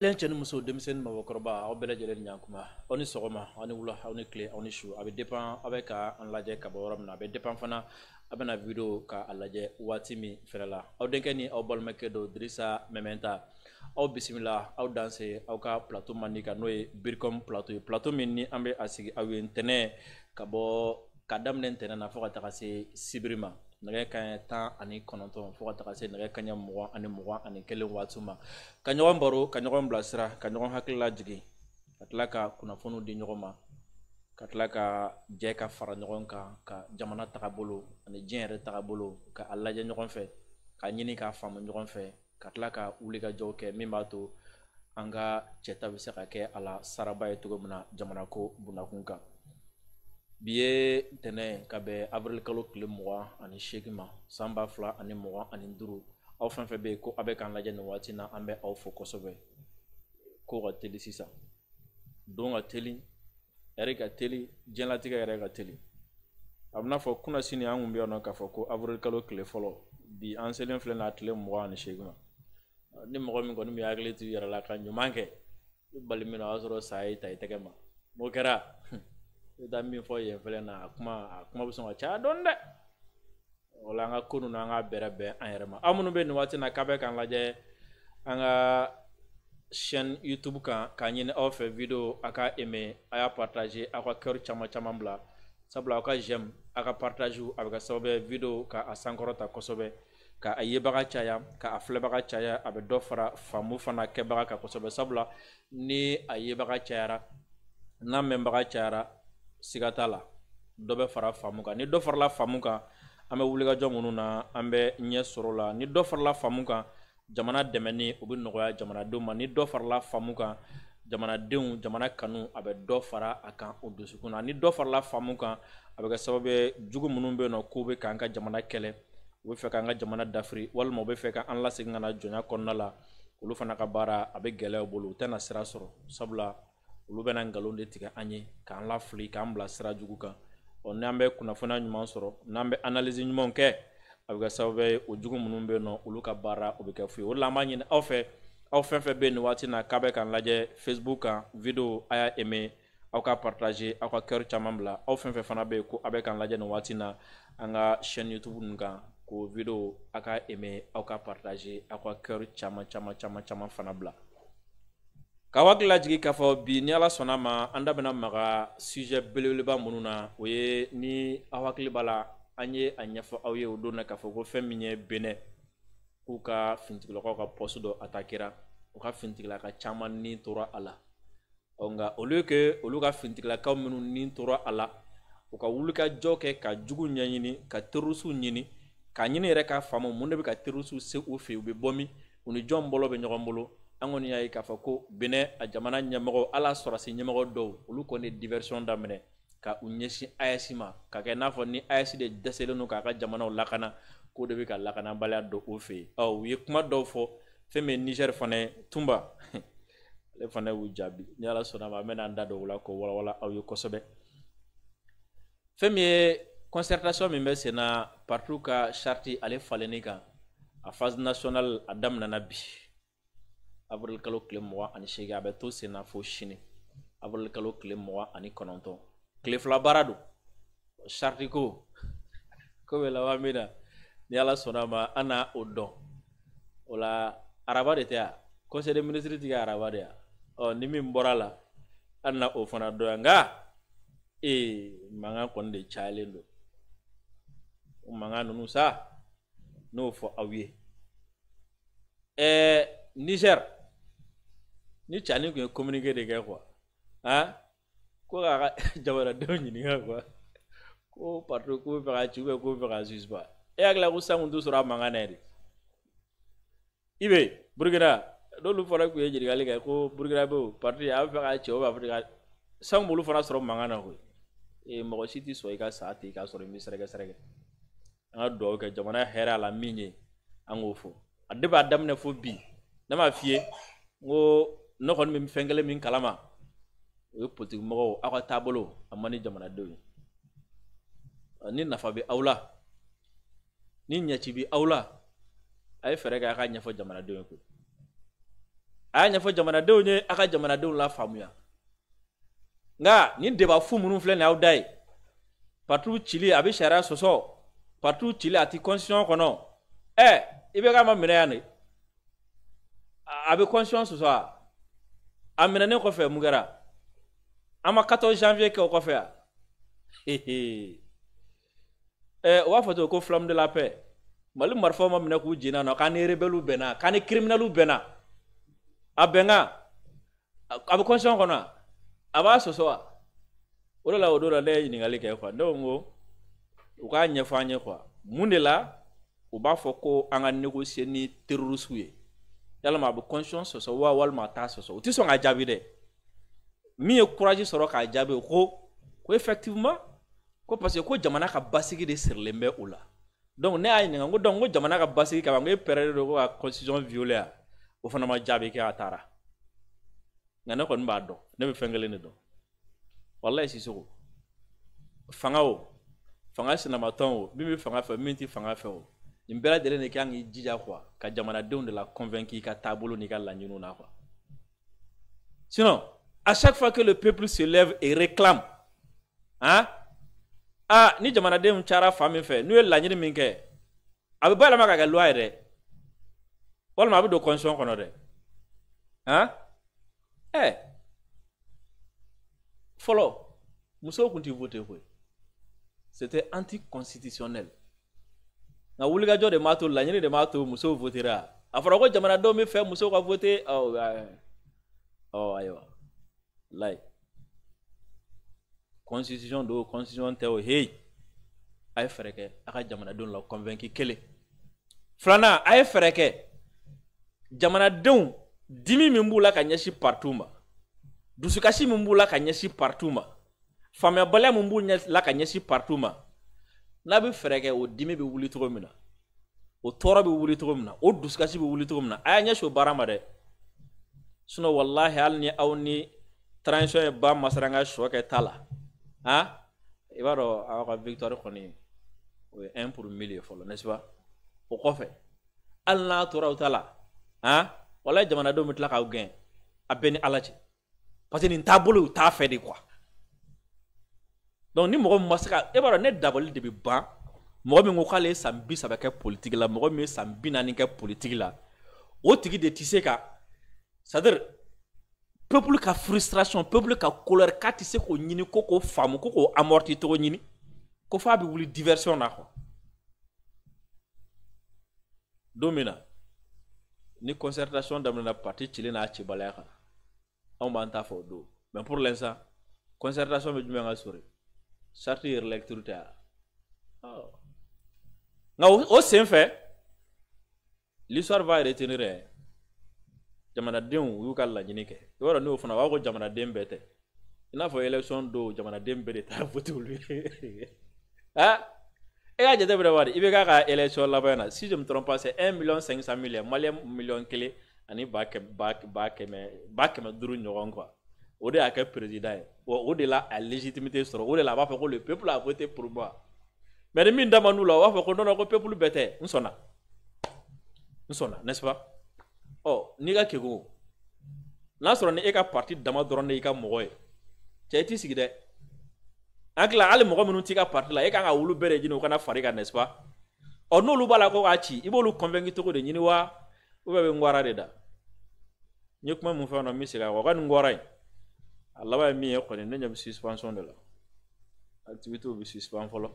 Len cɛ ni muso denmisɛnnin mɔgɔkɔrɔba aw bɛɛ lajɛlen ɲankuma aw ni sɔgɔma aw ni wula aw ni tile aw ni su a bɛ dépend aw bɛ ka an lajɛ ka bɔ yɔrɔ min na a bɛ dépend fana a bɛna video ka a lajɛ waati min fɛrɛ la aw denkɛ ni aw balimakɛ don Dirisa Mɛmɛnta aw bisimila aw danse aw ka plateau mandi kan n'o ye Biricom plateau ye plateau min ni an bɛ a sigi aw ye ntɛnɛn ka bɔ ka daminɛ ntɛnɛn na fo ka taga se sibiri ma nɛgɛ kanɲɛ 19 fo ka taga se nɛgɛ kanɲɛ 21 waati ma ka ɲɔgɔn baro ka ɲɔgɔn bilasira ka ɲɔgɔn hakili lajigin ka tila ka kunnafoniw di ɲɔgɔn ma ka tila ka jɛ ka fara ɲɔgɔn kan ka jamana tagabolo ani diɲɛ yɛrɛ tagabolo ka a lajɛ ɲɔgɔn fɛ ka ɲini k'a faamu ɲɔgɔn fɛ ka tila ka wulikajɔw kɛ min b'a to an ka cɛta bɛ se ka kɛ a la saraba ye cogo min na jamana ko bundakun kan bi ye ntɛnɛn ka bɛn avril kalo tile 28 ma san 2025 aw fɛn fɛn bɛ yen ko aw bɛ k'an lajɛ nin waati na an bɛ aw fo kosɛbɛ ko ka teli sisan don ka teli ɛri ka teli diɲɛlatigɛ yɛrɛ ka teli a bɛna fɔ kunna sini an kun bɛ yan nɔ k'a fɔ ko avril kalo tile fɔlɔ bi an selen filɛ n'a tile 28 ma ni mɔgɔ min kɔni bɛ hakili to i yɛrɛ la ka ɲuman kɛ i bali min na o y'a sɔrɔ sa ye ta i tɛgɛ ma n'o kɛra i bɛ taa min fɔ yen fɛnɛ na a kuma bɛ sɔn ka caya dɔɔni dɛ wala an ka ko ninnu an ka bɛrɛ bɛn an yɛrɛ ma aw minnu bɛ nin waati na k'a bɛ k'an lajɛ an ka chaîne YouTube kan k'a ɲini aw fɛ video a ka aimer a y'a partager aw ka cœur caman bila sabula aw ka j'aime aw ka partage a bɛ kɛ sababu ye video ka a sankɔrɔta kosɛbɛ ka a yebaga caya ka a filɛbaga caya a bɛ dɔ fara faamu fana kɛbaga kan kosɛbɛ sabula ni a yebaga cayara n'a mɛnbaga cayara siga t'a la dɔ bɛ fara faamu kan ni dɔ farala faamu kan an bɛ wulikajɔ minnu na an bɛ ɲɛ sɔrɔ la ni dɔ farala faamu kan jamana dɛmɛni o bɛ nɔgɔya jamanadenw ma ni dɔ farala faamu kan jamanadenw jamana kanu a bɛ dɔ fara a kan o dusukun na ni dɔ farala faamu kan a bɛ kɛ sababu ye jugu minnu bɛ yen nɔ k'u bɛ k'an ka jamana kɛlɛ u bɛ fɛ k'an ka jamana dafiri walima u bɛ fɛ k'an lasegin ka na jɔnya kɔnɔna la olu fana ka baara a bɛ gɛlɛya u bolo u tɛna sira sɔrɔ sabula olu bɛna nkalon de tigɛ an ye k'an lafili k'an bila sira jugu kan n'an bɛ kunnafoniya ɲuman sɔrɔ n'an bɛ analyse ɲumanw kɛ a bɛ kɛ sababu ye o jugu minnu bɛ yen nɔ olu ka baara o bɛ kɛ fu ye o de la an b'a ɲini aw fɛ aw fɛn fɛn bɛ yen nin waati na k'a bɛ k'an lajɛ Facebook kan video a y'a aimer aw ka partager aw ka cœur caman bila aw fɛn fɛn fana bɛ yen ko aw bɛ k'an lajɛ nin waati na an ka chaîne YouTube ninnu kan ko video a ka aimer aw ka partager aw ka cœur caman fana bila ka hakili lajigi k'a fɔ bi ni ala sɔnna ma an da bɛna maga sujet belebeleba minnu na o ye ni aw hakili b'a la an ye a ɲɛfɔ aw ye o don na k'a fɔ ko fɛn min ye Benin k'u ka finitigilakaw ka poste dɔ attaquera u ka finitigilaka caman ni tora a la nka au lieu que olu ka finitigilakaw minnu ni tora a la u ka wulikajɔ kɛ ka jugu ɲɛɲini ka terroriste ɲini k'a ɲini yɛrɛ k'a faamu mun de bɛ ka terroriste se u fɛ yen u bɛ bɔ min u ni jɔn bɔlɔ bɛ ɲɔgɔn bolo an kɔni y'a ye k'a fɔ ko Benin a jamana ɲɛmɔgɔ ala sɔrɔsi ɲɛmɔgɔ dɔw olu kɔni ye diversion daminɛ ka u ɲɛsin AES ma ka kɛ n'a fɔ ni AES de dɛsɛlen don k'a ka jamanaw lakana k'o de bɛ ka lakanabaliya don u fɛ yen u ye kuma dɔw fɔ fɛn min ye Niger fana ye Tumba ale fana y'u jaabi ni ala sɔnna ma an bɛna an da don o la k'o walawala aw ye kosɛbɛ fɛn min ye concertation min bɛ sen na partout ka charte ale falenni kan a phase nationale a daminɛna bi avril kalo tile 28 a bɛ to sen na fo sini avril kalo tile 29 tile fila baara don charte ko bɛ laban min na ni ala sɔnna ma an na o dɔn o la araba de tɛ yan conseil des ministres tɛ kɛ araba de yan ni min bɔra la an na o fana dɔn yan nka mankan kɔni de cayalen don o mankan ninnu sa n'o fɔ aw ye Niger ni cani kun ye communiqué de kɛ quoi ko k'a ka jamanadenw ɲininka quoi ko partout ko bɛ fɛ ka ci ko bɛ fɛ ka suspend e hakili la ko san kun t'u sɔrɔ a mankan na yɛrɛ i bɛ Burkina n'olu fana kun ye ɲininkali kɛ ko Burkina bɛ o parti a bɛ fɛ ka cɛ o b'a fɔ ka san b'olu fana sɔrɔ mankan na koyi mɔgɔ si tɛ sɔn i ka sa ten i ka sɔrɔ i bɛ sɛrɛgɛ an ka dugawu kɛ jamana hɛrɛ a la min ye an k'o fɔ a de b'a daminɛ fo bi ne m'a f'i ye n ko ne kɔni bɛ fɛn kelen min kalama o ye politique mɔgɔw aw ka taabolo a man di jamanadenw ye ni nafa bɛ aw la ni ɲɛci bɛ aw la a ye fɛɛrɛ kɛ a ka ɲɛfɔ jamanadenw ye koyi a ɲɛfɔ jamanadenw ye a ka jamanadenw la faamuya nga ni débat fu minnu filɛ nin aw da ye partout cili a bɛ sariya sɔsɔ partout cili a ti constitution kɔnɔ i bɛ k'a ma minɛ yan de a bɛ constitution sɔsɔ a minɛnen kɔfɛ mun kɛra an ma 14 janvier kɛ o kɔfɛ yan o b'a fɔ ten ko flamme de la paix Mali marifaw ma minɛ k'u jina na k'an ni rebelles bɛnna k'an ni criminels bɛnna a bɛnka a bɛ constitution kɔnɔ a b'a sɔsɔ wa o de la o don la ne ye ɲininkali kɛ quoi ne ko n ko u k'a ɲɛfɔ an ye quoi mun de la u b'a fɔ ko an ka négocier ni terroristes ye yalama a bɛ constitution sɔsɔ wa walima a t'a sɔsɔ u tɛ sɔn ka jaabi dɛ min ye courage sɔrɔ k'a jaabi ko effectivement ko parce que ko jamana ka basigi de sirilen bɛ o la donc ne y'a ɲininka ko donc ko jamana ka basigi kama ko e pɛrɛnnen don ko ka constitution violer a o fana ma jaabi kɛ a taara nka ne kɔni b'a dɔn ne bɛ fɛn kelen de dɔn walayi Sisoko fanga o fanga sinamatɔn o min bɛ fanga fɛ min tɛ fanga fɛ o nin bɛɛ lajɛlen de kan k'i jija quoi ka jamanadenw de la convaincre i ka taabolo n'i ka laɲiniw na quoi sinon à chaque fois que le peuple se lève et réclame hein ni jamanadenw cara fa min fɛ n'u ye laɲini min kɛ a bɛ bayɛlɛma ka kɛ loi ye dɛ walima a bɛ don constitution kɔnɔ dɛ fɔlɔ musow tun tɛ voter koyi c'était anticonstitutionnel nka wulikajɔ de m'a to laɲini de m'a to musow votera a fɔra ko jamanadenw bɛ fɛ musow ka voter ayiwa layi constitution do constitution tɛ o hey a ye fɛɛrɛ kɛ a ka jamanadenw la convaincre kelen filanan a ye fɛɛrɛ kɛ jamanadenw dimi min b'u la ka ɲɛsin partout ma dusukasi min b'u la ka ɲɛsin partout ma faamuyabaliya min b'u la ka ɲɛsin partout ma n'a bɛ fɛɛrɛ kɛ o dimi bɛ wuli cogo min na o tɔɔrɔ bɛ wuli cogo min na o dusukasi bɛ wuli cogo min na a y'a ɲɛsin o baara ma dɛ sinon wallahi hali ni aw ni transition ye ba masaranga sɔ kɛ ta la i b'a dɔn aw ka victoire kɔni o ye 1 pour 1000 ye fɔlɔ n'est-ce pas o kɔfɛ hali n'a tora o ta la wallahi jamanadenw bɛ tila k'aw gɛn a bɛɛ ni ala cɛ parce que nin taabolo u t'a fɛ de quoi donc ni mɔgɔ min ma se ka e b'a dɔn ne dabali de bɛ ban mɔgɔ min ko k'ale ye san 30 kɛ politique la mɔgɔ min ye san 40 kɛ politique la o tigi de tɛ se ka c'est-à-dire peuple ka frustration peuple ka colère k'a tɛ se k'o ɲini ko k'o faamu ko k'o amorti togo ɲini ko f'a bɛ wuli diversion na quoi don min na ni concertation daminɛna parti cilen n'a cibaliya kan anw b'an ta fɔ o don mais pour l'instant concertation bɛ jumɛn ka sɔrɔ charte yɛrɛ lecture tɛ nka o sen fɛ l'histoire va retenir jamanadenw y'u ka laɲini kɛ i b'a dɔn n'o fana b'a fɔ ko jamanaden bɛɛ tɛ i n'a fɔ élection don jamanaden bɛɛ de taara voter olu ye e y'a jateminɛ wari i bɛ k'a ka élection laban na si je me trompe pas c'est 1,500,000 ye maliyɛn 1,000,000 ani ba kɛmɛ duuru ɲɔgɔn quoi o de y'a kɛ président ye o de la a légitimité sɔrɔ o de la a b'a fɔ ko le peuple a voté pour moi mais ni min da man d'u la o b'a fɔ ko non ko peuple bɛɛ tɛ n sɔnna n'est-ce pas n'i ka keko n'a sɔrɔ ni e ka parti dama dɔrɔn de y'i ka mɔgɔ ye cɛ i t'i sigi dɛ an tila hali mɔgɔ minnu t'i ka parti la e kan ka wulu bɛɛ de ɲini o kana fari kan n'est-ce pas n'olu b'a la ko k'a ci i b'olu convaincre cogo de ɲini wa ou bien bɛ ngwara de da n ye kuma mun fɛ n bɛ segin a kan o ka nin ngwara in a laban ye min ye kɔni ne ɲɛ bɛ suspension de la activités bɛ suspend fɔlɔ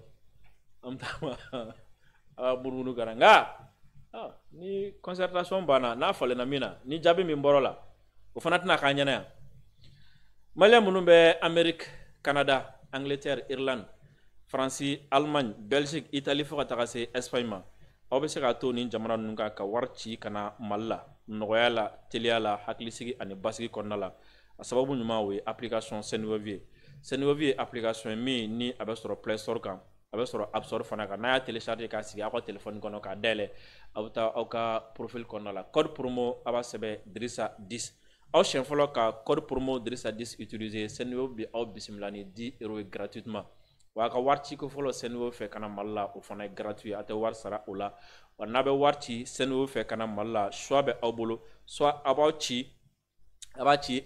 an bɛ taa a munumunu kana nka ni concertation banna n'a falenna min na ni jaabi min bɔra la o fana tɛna k'an ɲɛna yan maliyɛn minnu bɛ Amérique Canada Angleterre Irlande France Allemagne Belgique Italie fo ka taga se Espagne ma aw bɛ se k'a to nin jamana ninnu kan ka wari ci ka na Mali la nɔgɔya la teliya la hakilisigi ani basigi kɔnɔna la a sababu ɲuman o ye application Senweb ye Senweb ye application ye min ni a bɛ sɔrɔ Play Store kan a bɛ sɔrɔ App Store fana kan n'a y'a télécharger k'a sigi aw ka téléphone kɔnɔ k'a dayɛlɛ aw bɛ taa aw ka profil kɔnɔna la code promo a b'a sɛbɛn Dirisa 10 aw siɲɛ fɔlɔ ka code promo Dirisa 10 utiliser Senweb bɛ aw bisimila ni 10 € ye gratuitement wa a ka wari ci ko fɔlɔ Senweb fɛ ka na Mali la o fana ye gratuit a tɛ wari sara o la wa n'a bɛ wari ci Senweb fɛ ka na Mali la choix bɛ aw bolo soit a b'aw ci a b'a ci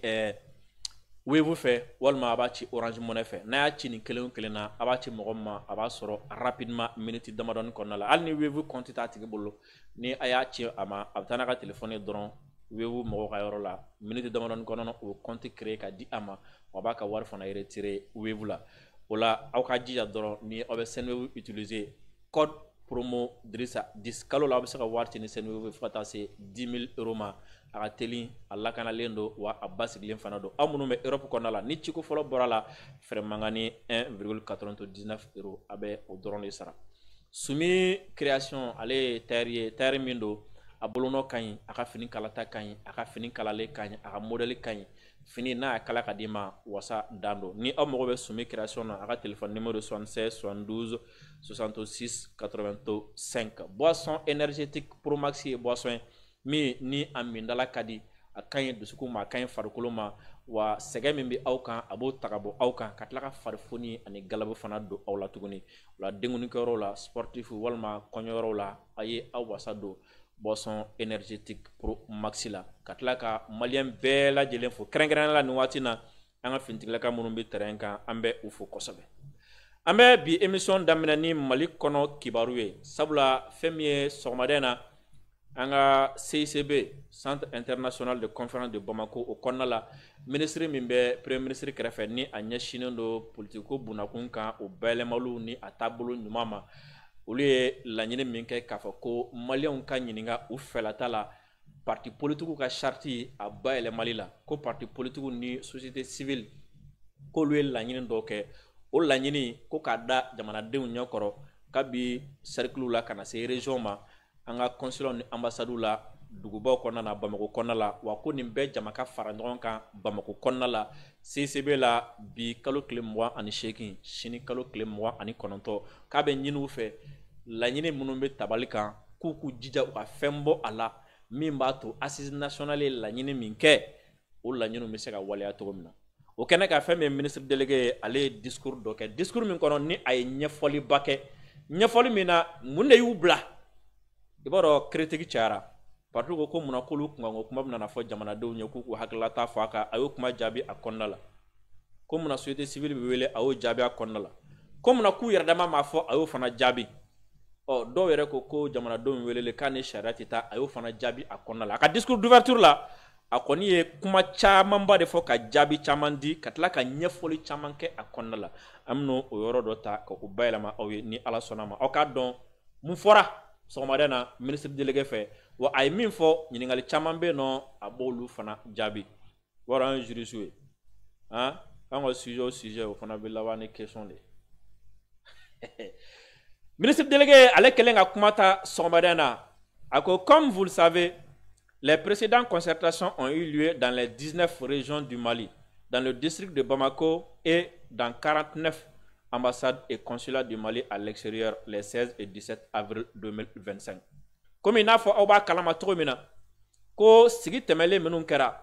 Wave fɛ walima a b'a ci Orange Money fɛ n'a y'a ci nin kelen kelen na a b'a ci mɔgɔ ma a b'a sɔrɔ rapidement minute damadɔni kɔnɔna la hali ni Wave compte t'a tigi bolo ni a y'a ci a ma a bɛ taa n'a ka téléphone ye dɔrɔn Wave mɔgɔw ka yɔrɔ la minute damadɔni kɔnɔna o compte créer ka di a ma a b'a ka wari fana retirer Wave la o la aw ka jija dɔrɔn ni aw bɛ Senwave utiliser code promo Drissa 10 kalo la aw bɛ se ka wari ci ni Senwave fo ka taa se 10 000 € ma a ka teli a lakanalen don wa a basigilen fana don aw minnu bɛ Europe kɔnɔna la ni ciko fɔlɔ bɔra la frais mankan ni 1,99 € a bɛ o dɔrɔn de sara Sumi création ale ye tailleur min don a bolonɔ ka ɲi a ka fini kalata ka ɲi a ka fini kalalen ka ɲi a ka modèle ka ɲi fini n'a y'a kala ka d'i ma wasa dan don ni aw mago bɛ Sumi création na a ka téléphone numéro 76 72 66 85 boisson énergétique Pro Max ye boisson ye min ni a mindala ka di a ka ɲi dusukun ma a ka ɲi farikolo ma wa sɛgɛ min bɛ aw kan a b'o ta ka bɔ aw kan ka tila ka farifoni ani galabu fana don aw la tuguni o la denkunikɛyɔrɔw la sportif walima kɔɲɔyɔrɔw la a ye aw wasa don boisson énergétique Pro Max la ka tila ka maliyɛn bɛɛ lajɛlen fo kɛrɛnkɛrɛnnenya la nin waati na an ka finitigilaka minnu bɛ terrain kan an bɛ u fo kosɛbɛ an bɛ bi émission daminɛ ni Mali kɔnɔ kibaru ye sabula fɛn min ye sɔgɔmaden na an ka CICB Centre International de Conférence de Bamako o kɔnɔna la ministre min bɛ premier ministre kɛrɛfɛ ni a ɲɛsinnen don politiko bunakun kan o bayɛlɛmaliw ni a taabolo ɲuman ma olu ye laɲini min kɛ k'a fɔ ko maliyɛnw ka ɲininka u fɛlata la parti politiques ka charte a bayɛlɛmali la ko parti politiques ni société civile k'olu ye laɲini dɔw kɛ o laɲini ko k'a da jamanadenw ɲɛkɔrɔ kabi cercle la kana se région ma an ka consulat ni ambassade la dugubaw kɔnɔna na Bamako kɔnɔna la wa ko nin bɛɛ jama ka fara ɲɔgɔn kan Bamako kɔnɔna la CCB la bi kalo tile 28 sini kalo tile 29 k'a bɛ ɲini u fɛ laɲini minnu bɛ tabali kan k'u k'u jija u ka fɛn bɔ a la min b'a to assise nationale ye laɲini min kɛ o laɲiniw bɛ se ka waleya cogo min na o kɛnɛ ka fɛn min ministre délégué ale ye discours dɔ kɛ discours min kɔnɔ ni a ye ɲɛfɔliba kɛ ɲɛfɔli min na mun de y'u bila i b'a dɔn critique cayara parti ko mun na k'olu kunkanko kuma bɛna na fɔ jamanadenw ye k'u hakililata fɔ a kan a y'o kuma jaabi a kɔnɔna la ko mun na société civile bɛ wele a y'o jaabi a kɔnɔna la ko mun na k'u yɛrɛ dama m'a fɔ a y'o fana jaabi dɔw yɛrɛ ko jamanadenw welele k'a ni sariya tɛ taa a y'o fana jaabi a kɔnɔna la a ka discours d'ouverture la a kɔni ye kuma camanba de fɔ ka jaabi caman di ka tila ka ɲɛfɔli caman kɛ a kɔnɔna la an bɛna o yɔrɔ dɔ ta ka o bayɛlɛma aw ye ni ala sɔnna ma aw k'a dɔn mun fɔra sɔgɔmada na ministre délégué fɛ wa a ye min fɔ ɲininkali caman bɛ yen nɔ a b'olu fana jaabi wɔrɔ an ye juriste ye an ka sujet o fana bɛ laban ni question de ministre délégué ale kɛlen ka kuma ta sɔgɔmada na a ko comme vous le savez les précédentes concertations ont eu lieu dans les 19 régions du Mali, dans le district de Bamako et dans 49 ambassades et consulats du Mali à l'extérieur les 16 et 17 avril 2025. Comme il n'a pas oba kalama togo mina, ko sigi temele minun kɛra,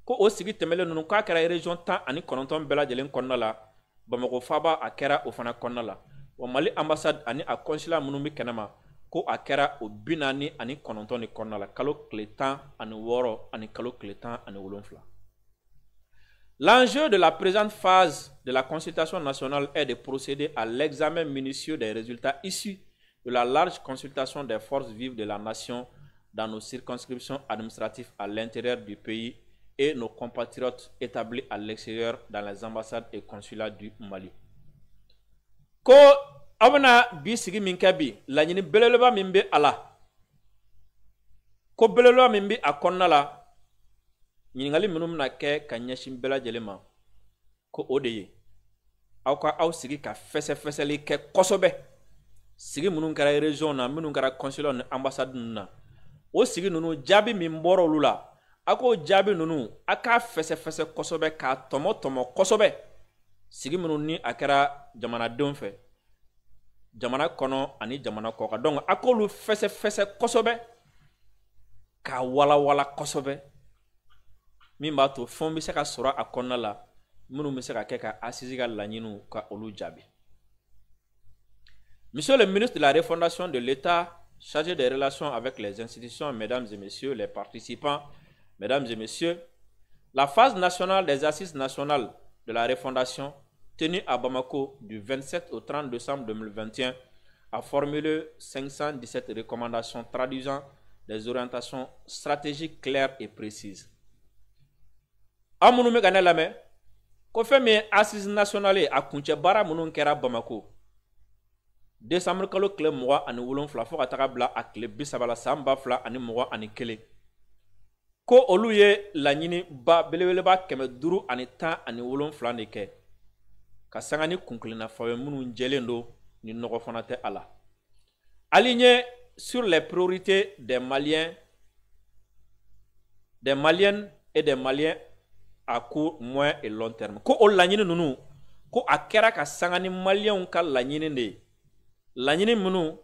ko o sigi temele nunu k'a kɛra région 10 ani 9 bɛɛ lajɛlen kɔnɔna la, Bamako faba a kɛra o fana kɔnɔna la. Wa Mali ambassade ani a consulat minnu bɛ kɛnɛma ko a kɛra o 40 ani 9 ni kɔnɔna la kalo tile 10 ani 6 ani kalo tile 10 ani 7. L'enjeu de la présente phase de la consultation nationale est de procéder à l'examen minutieux des résultats issus de la large consultation des forces vives de la nation dans nos circonscriptions administratives à l'intérieur du pays et nos compatriotes établis à l'extérieur dans les ambassades et consulats du Mali. Ko abana bi sigi min kɛ bi laɲini belebeleba min bɛ a la ko belebeleba min bɛ a kɔnɔna la ɲininkali minnu bɛna kɛ ka ɲɛsin bɛɛ lajɛlen ma ko o de ye aw ka aw sigi ka fɛsɛfɛsɛli kɛ kosɛbɛ sigi minnu kɛra région na minnu kɛra consulat ni ambassade ninnu na o sigi ninnu jaabi min bɔra olu la a k'o jaabi ninnu a k'a fɛsɛfɛsɛ kosɛbɛ k'a tɔmɔ kosɛbɛ sigi minnu ni a kɛra jamanadenw fɛ jamana kɔnɔ ani jamana kɔ kan donc a k'olu fɛsɛfɛsɛ kosɛbɛ k'a walawala kosɛbɛ min b'a to fɛnw bɛ se ka sɔrɔ a kɔnɔna la minnu bɛ se ka kɛ ka assise ka laɲiniw ka olu jaabi. Monsieur le ministre de la refondation de l'État chargé des relations avec les institutions, mesdames et messieurs les participants, mesdames et messieurs, La phase nationale des assises nationales de la refondation, tenue à Bamako du 27 au 30 décembre 2021, a formulé 517 recommandations traduisant des orientations stratégiques claires et précises. Amunoume Ganelame, ko femi assises nationales a kunche bara munun kera Bamako. Décembre kalo kle mwa ani wulon fla fo kataka bla a kle bisabala samba fla ani mwa ani kele. Ko olu ye laɲini ba belebeleba kɛmɛ duru ani tan ani wolonfila de kɛ ka sanga ni kunkilenna fawe minnu jɛlen do ni nɔgɔ fana tɛ a la. Aligné sur les priorités des Maliennes et des Maliens à court, moyen et long terme. Ko o laɲini ninnu ko a kɛra ka sanga ni Maliens ka laɲini de ye. Laɲini minnu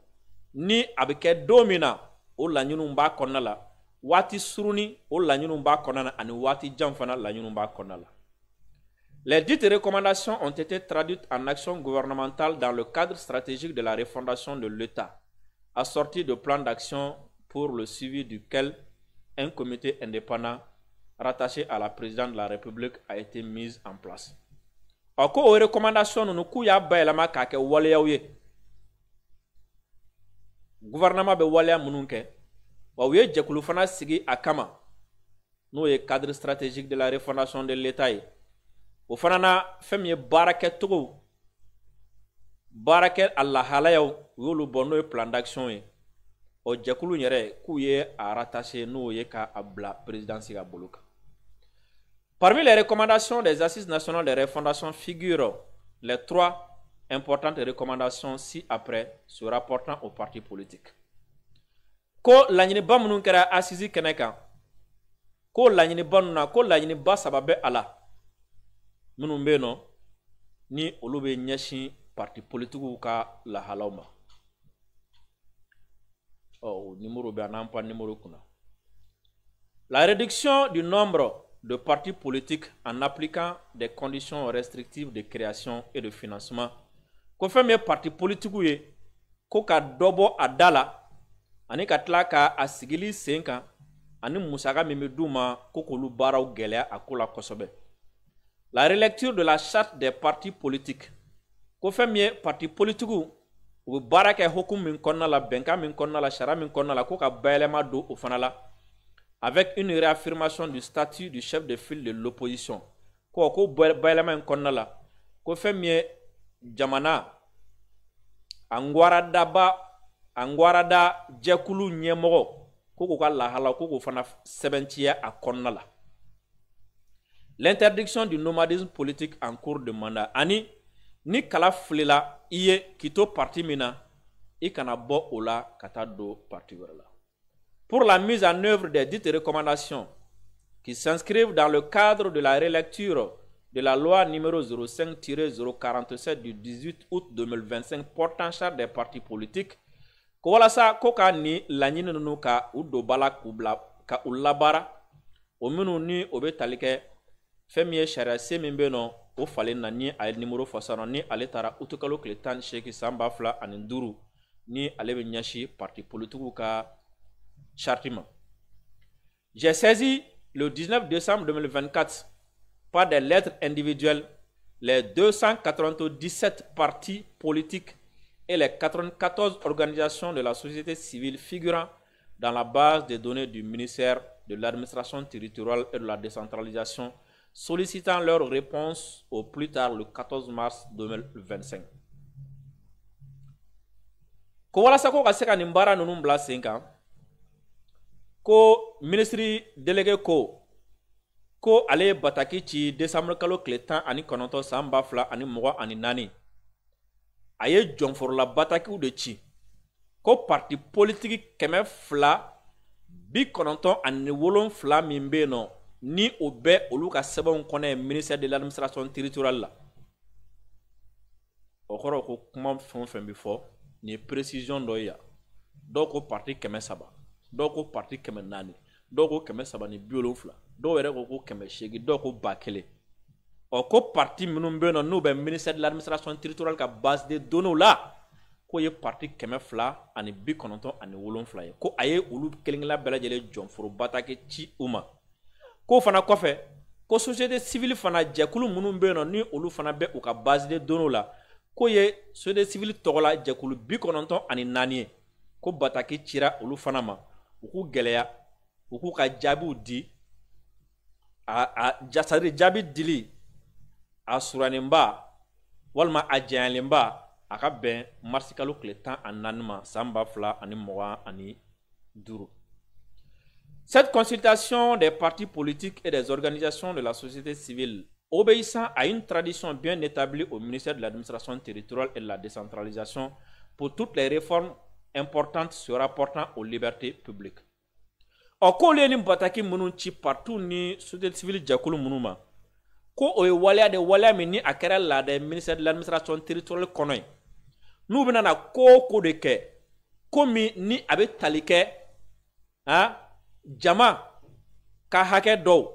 ni a bɛ kɛ don min na o laɲiniw b'a kɔnɔna la. Wati suruni o laɲiniw b'a kɔnɔna na ani wati jan fana laɲiniw b'a kɔnɔna la. Les dites recommandations ont été traduites en action gouvernementale dans le cadre stratégique de la refondation de l'État, assorti de plans d'action pour le suivi duquel un comité indépendant rattaché à la présidente de la République a été mis en place. Ko o recommandation nunu ku y'a bayɛlɛma k'a kɛ waleyaw ye. Gouvernement bɛ waleya minnu kɛ. Ou ye jɛkulu fana sigi a kama n'o ye cadre stratégique de la refondation de l'État ye. O fana na fɛn min ye baarakɛcogo baarakɛ a lahalayaw u y'olu bɔ n'o ye plan d'action ye. O jɛkulu yɛrɛ k'u ye a rattaché n'o ye k'a bila présidence ka bolo kan. Parmi les recommandations des assises nationales de refondation figurent les 3 importantes recommandations ci-après se rapportant aux partis politiques. Ko laɲini ba minnu kɛra assise kɛnɛ kan ko laɲini ba ninnu na ko laɲini ba saba bɛ a la minnu bɛ yen nɔ ni olu bɛ ɲɛsin parti politiques ka lahalaw ma. O numéro bɛ n'an pa numéro kunna. La réduction du nombre de partis politiques en appliquant des conditions restrictives de création et de financement. Ko fɛn min ye parti politiques ye ko ka dɔ bɔ a da la ani ka tila ka a sigili sen kan ani musaka min bɛ d'u ma ko k'olu baaraw gɛlɛya a ko la kosɛbɛ. La relecture de la charte des partis politiques ko fɛn min ye parti politiques u bɛ baara kɛ hukumu min kɔnɔna la bɛnkan min kɔnɔna la sariya min kɔnɔna la ko ka bayɛlɛma don o fana la avec une réaffirmation du statut du chef de file de l'opposition ko bayɛlɛma in kɔnɔna la ko fɛn min ye jamana angwarada jɛkulu ɲɛmɔgɔ ko k'u ka lahala ko k'u fana sɛbɛntiya a kɔnɔna la. L'interdiction du nomadisme politique en cours de mandat ani ni kala filila i ye k'i to parti min na i kana bɔ o la ka taa don parti wɛrɛ la. Pour la mise en œuvre des dites recommandations qui s'inscrivent dans le cadre de la relecture de la loi numéro 05-047 du 18 août 2025 portant charte des partis politiques, ko walasa ko ka ni laɲini ninnu ka u don ba la ka u labara o minnu ni o bɛ tali kɛ fɛn min ye sariya sen min bɛ yen nɔ o falen na ni a ye numéro fɔ sisan nɔ ni ale taara uti kalo tile 18 san 2025 ni ale bɛ ɲɛsin parti politiques ka charte ma. J'ai saisi le 19 décembre 2024 par des lettres individuelles les 297 partis politiques et les 94 organisations de la société civile figurant dans la base des données du ministère de l'administration territoriale et de la décentralisation, sollicitant leur réponse au plus tard le 14 mars 2025. Ko walasa ko ka se ka nin baara ninnu bila sen kan ko ministre délégué ko ale ye bataki ci décembre kalo tile 19 san 2024 a ye jɔnforola batakiw de ci ko parti politique 297 min bɛ yen nɔ ni o bɛ olu ka sɛbɛnw kɔnɔ ye ministère de l'administration territoriale la. O kɔrɔ ko kuma fɛn o fɛn bɛ fɔ ni précision dɔ ye yan dɔw ko parti 300 dɔw ko parti 400 dɔw ko 370 dɔw yɛrɛ ko 800 dɔw ko 1000. O ko parti minnu bɛ yen nɔ n'u bɛ ministère de l'administration territoriale ka base de données la ko ye parti 297 ye ko a ye olu kelen-kelen bɛɛ lajɛlen jɔnforo bataki ci u ma. Ko fana kɔfɛ ko société civile fana jɛkulu minnu bɛ yen nɔ ni olu fana bɛ u ka base de donnew la ko ye société civile tɔgɔ la jɛkulu 94 ye ko bataki cira olu fana ma u k'u gɛlɛya u k'u ka jaabiw di c'est-à-dire jaabi dili a suranenba walima a janyalenba a ka bɛn marisi kalo tile 14 ma san 2025. Cette consultation des partis politiques et des organisations de la société civile obéissant à une tradition bien établie au ministère de l'administration territoriale et de la décentralisation pour toutes les réformes importantes se rapportant aux libertés publiques. Au cours ni bataki munun ci partout ni société civile jakulu munuma ko o waliya de waliya min ni a kɛra la des ministère de l'administration territoriale kɔnɔ ye n'u bɛna na ko de kɛ komi ni a bɛ tali kɛ jama ka hakɛ dɔw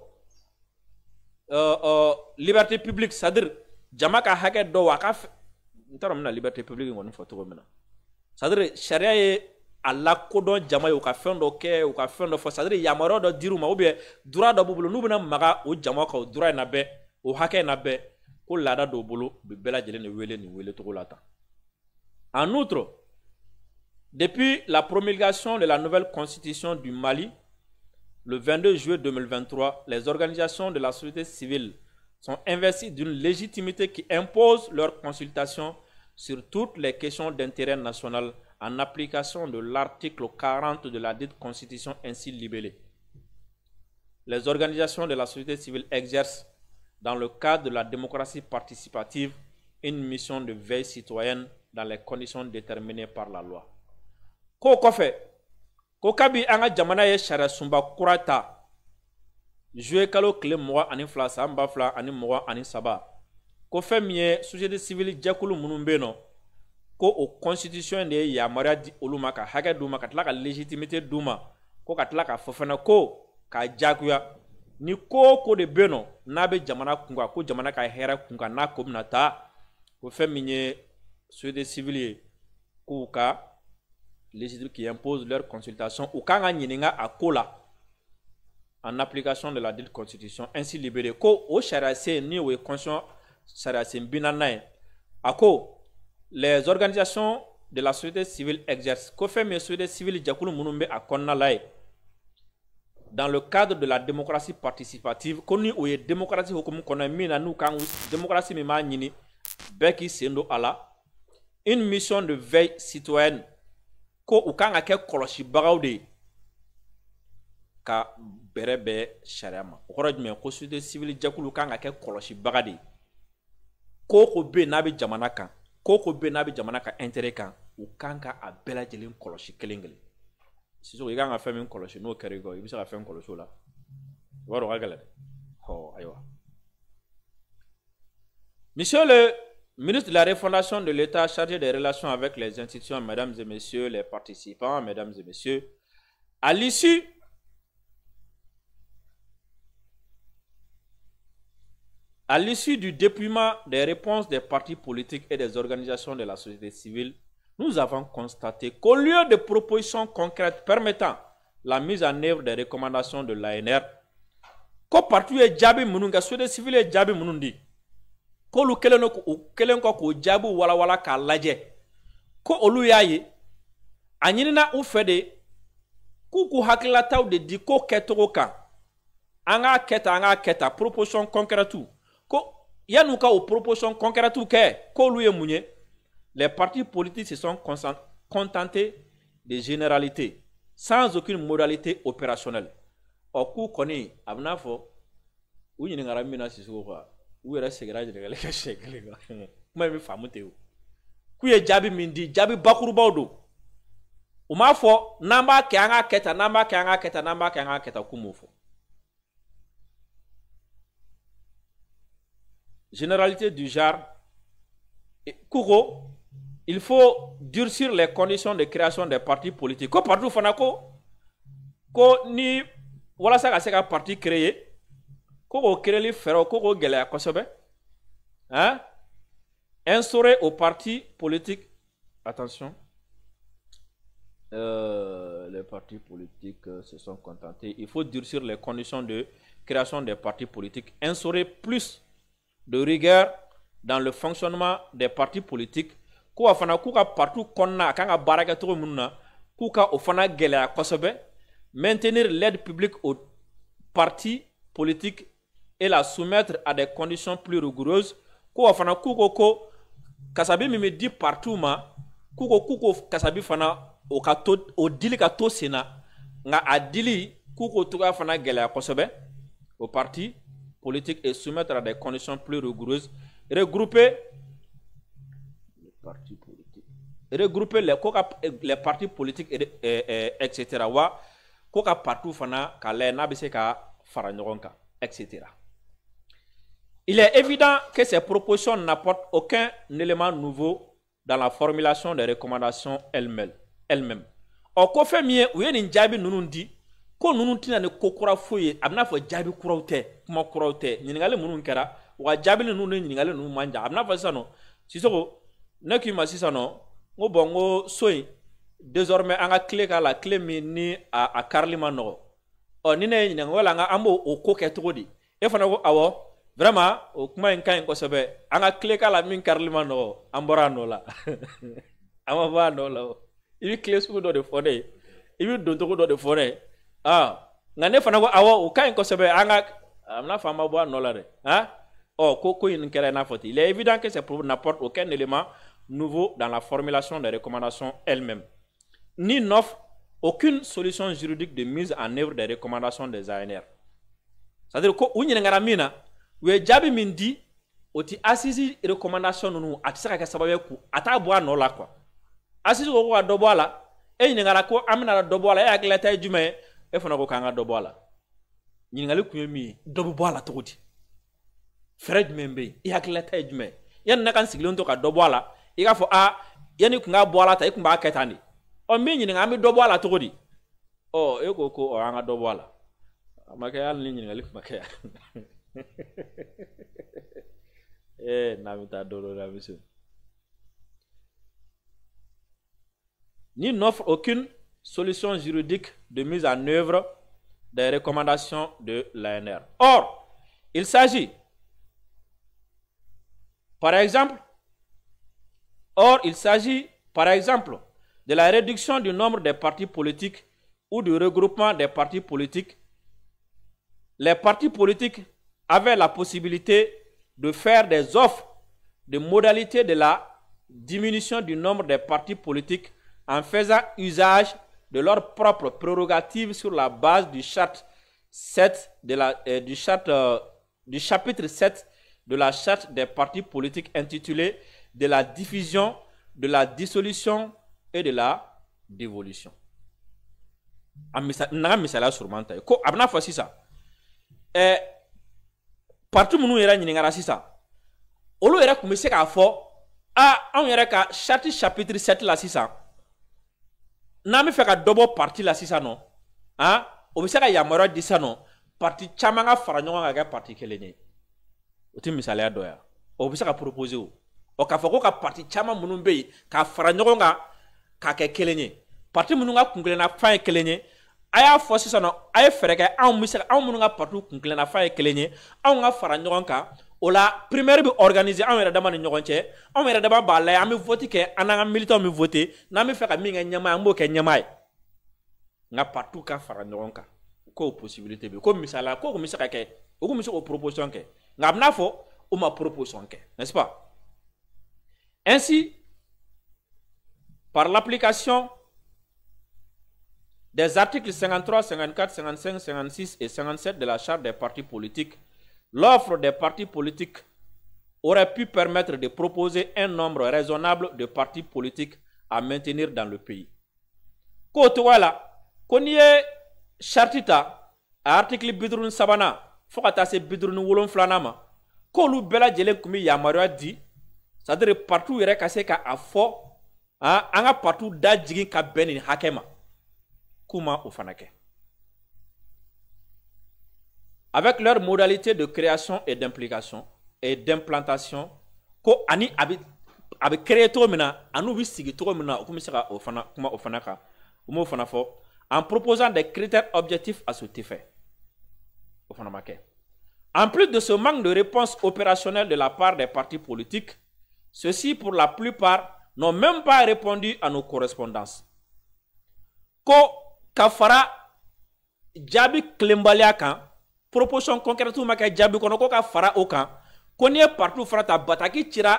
liberté publique c'est-à-dire jama ka hakɛ dɔw a ka n t'a dɔn n bɛna liberté publique kɔni fɔ cogo min na c'est-à-dire sariya ye a lakodɔn jama ye u ka fɛn dɔ kɛ u ka fɛn dɔ fɔ c'est-à-dire yamaruya dɔ dir'u ma ou bien droit dɔ b'u bolo n'u bɛna maga o jama kan o droit in na bɛɛ o hakɛ in na bɛɛ ko laada dɔw bolo u bɛ bɛɛ lajɛlen de wele nin wele cogo la tan. En outre, depuis la promulgation de la nouvelle constitution du Mali le 22 juillet 2023, les organisations de la société civile sont investies d'une légitimité qui impose leur consultation sur toutes les questions d'intérêt national en application de l'article 40 de la dite constitution ainsi libellée. Les organisations de la société civile exercent, dans le cadre de la démocratie participative, une mission de veille citoyenne dans les conditions déterminées par la loi. Ko kɔfɛ ko kabi an ka jamana ye sariya sunba kura ta juillet kalo tile 22 san 2023 ko fɛn min ye société civile jɛkulu minnu bɛ yen nɔ ko o constitution de ye yamaruya di olu ma ka hakɛ d'u ma ka tila ka légitimité d'u ma ko ka tila ka fɔ fana ko k'a jagoya ni ko de bɛ yen nɔ n'a bɛ jamana kunkan ko jamana ka hɛrɛ kunkan n'a ko bɛna taa ko fɛn min ye société civile ye k'u ka légitimité qui impose leur consultation ou quand ɲininka a ko la en application de la dite constitution ainsi libérée ko o sariya sen ni o ye constitution sariya sen 40 ye a ko les organisations de la société civile exercent ko fɛn min ye société civile jɛkulu minnu bɛ a kɔnɔna la ye dans le cadre de la démocratie participative ko ni o ye démocratie hukumu kɔnɔ min na n'u kan démocratie min b'a ɲini bɛɛ k'i sen don a la une mission de veille citoyenne ko u kan ka kɛ kɔlɔsibagaw de ye ka bɛrɛ bɛn sariya ma o kɔrɔ jumɛn ko société civile jɛkulu kan ka kɛ kɔlɔsibaga de ye ko bɛ yen n'a bɛ jamana kan ko bɛ yen n'a bɛ jamana ka intérêt kan u kan ka a bɛɛ lajɛlen kɔlɔsi kelen kelen sisan i kan ka fɛn min kɔlɔsi n'o kɛra i kɔ i bɛ se ka fɛn kɔlɔsi o la i b'a dɔn o ka gɛlɛn ayiwa. Monsieur le ministre de la refondation de l'État chargé des relations avec les institutions, mesdames et messieurs les participants, mesdames et messieurs, à l'issue du déploiement des réponses des partis politiques et des organisations de la société civile, nous avons constaté qu'au lieu de propositions concrètes permettant la mise en œuvre des recommandations de l'ANR, ko parti est jabi mununga société civile est jabi munundi. Ko olu kelen kɔ k'o jaabiw walawala k'a lajɛ ko olu y'a ye a ɲinina u fɛ de k'u k'u hakililataw de di ko kɛcogo kan an k'a kɛ tan proposition concrète ko yan'u ka o proposition concrète kɛ k'olu ye mun ye les partis politiques se sont contentés de généralités sans aucune modalité opérationnelle k'u kɔni a bɛ n'a fɔ u ɲininkara min na Sisoko quoi u yɛrɛ segira ɲininkali kɛ siɲɛ kelen kan kuma in bɛ faamu ten o k'u ye jaabi min di jaabi bakurubaw don u m'a fɔ n'an b'a kɛ an k'a kɛ tan n'an b'a kɛ an k'a kɛ tan n'an b'a kɛ an k'a kɛ tan k'u m'o fɔ généralité du genre k'u il faut durcir les conditions de création des partis politiques ko parti fana ko ni walasa ka se ka parti créer ko créer fɛɛrɛw ko gɛlɛya kosɛbɛ instaurer au parti politique attention les partis politiques se sont contentés il faut durcir les conditions de création des partis politiques, instaurer plus de rigueur dans le fonctionnement des partis politiques, ko afana kuka partout konna kanga baraka to munna kuka ofana gele kosobe, maintenir l'aide publique aux partis politiques et la soumettre à des conditions plus rigoureuses, ko afana kuko ko kasabi mi di partout ma kuko kasabi fana o kato o dili ka to sena nga adili kuko tuka fana gele kosobe aux partis politiques et soumettre à des conditions plus rigoureuses, regrouper les partis politiques etc. wa koka partout fana kale na bise ka faranyoronka etc. Il est évident que ces propositions n'apportent aucun élément nouveau dans la formulation des recommandations elles-mêmes. O ko fe miye u ye nin jaabi nunu di ko nunu tina ne kokura foye abna fo jaabi kurawte kuma kurawte nyingale munun kera wa jaabi nunu ne nyingale nunu manja abna fo sano sisoko ne ki ma sisano ngo bongo soy désormais anga clé ka la clé ni a karlima no o ni ne nyinga wala nga ambo o ko ke todi e fana ko awo vraiment o kuma en kan ko sobe anga clé ka la min karlima no ambora no la ama ba no la ibi clé su do de fone ibi do to de fone nga ne fana ko awo o kan ko sobe anga amna fama bo no la re ko in kere na foti. Il est évident que ces propos n'apportent aucun élément nouveau dans la formulation des recommandations elles-mêmes, ni n'offrent aucune solution juridique de mise en œuvre des recommandations des ANR. C'est-à-dire que où ngara mina we jabi mindi oti assisi recommandation nous atisaka ka sababu ku ata bo no la quoi. Assisi ko ko do bola e ngara ko amina do bola e aglata jume e fona ko kanga do bola. Ngali ku mi do bola todi. Fred Membe i hakilata jume yan na kan siglon to ka do bola i ga fo yani ku nga bola ta i ku ba ketani o mi nyi nga mi do bola to di e ko o anga do bola maka yal ni nyi ngali maka na mi ta do la monsieur ni n'offre aucune solution juridique de mise en œuvre des recommandations de l'ANR. Or, il s'agit par exemple, de la réduction du nombre des partis politiques ou du regroupement des partis politiques. Les partis politiques avaient la possibilité de faire des offres de modalités de la diminution du nombre des partis politiques en faisant usage de leurs propres prérogatives sur la base du chapitre 7 de la charte des partis politiques intitulée de la diffusion, de la dissolution et de la dévolution. N'a misala surmanta ko abna fa sisa parti munu era nyingara sisa olo era kumese ka fo on era ka charte chapitre 7 la sisa na mi fe ka dobo parti la sisa no o bi se ka yamaro disa no parti chamanga faranyo ga parti kelenye oti misale adoya o bisa ka proposer o ka fako ka parti chama munumbe ka faranyo ka ke kelenye parti mununga kungule na fa kelenye aya force sono ay fereke an mununga parti kungule na fa kelenye an nga faranyo ka o la primaire bi organiser an era dama ni nyogonche an era dama ba la am voter ke ananga militant mi voter na mi fe ka mi nga nyama ambo ke nyama nga parti ka faranyo ka ko possibilité bi ko misala ko misaka ke o ko misako proposition ke ngabna fo ou ma proposition, n'est-ce pas? Ainsi, par l'application des articles 53, 54, 55, 56 et 57 de la Charte des partis politiques, l'offre des partis politiques aurait pu permettre de proposer un nombre raisonnable de partis politiques à maintenir dans le pays. Koto wala, konye chartita, article bidrun sabana, fokata se bidrun wolon flanama, kolu bela jele kumi yamarua di, c'est-à-dire partout yere kase ka afo, anga partout da jigin ka benin hakema, kuma ofanake. Avec leur modalité de création et d'implication et d'implantation, ko ani abi créé to mina, anu bi sigi to mina, okumisaka ofana kuma ofanaka, umo ofanafo, en proposant des critères objectifs à cet effet. En plus de ce manque de réponse opérationnelle de la part des partis politiques, ceux-ci, pour la plupart, n'ont même pas répondu à nos correspondances. Ko kafara jabi klembalia kan, proposition concrète ma ka jabi kono ko ka fara o kan, ko ni partout fara ta bataki tira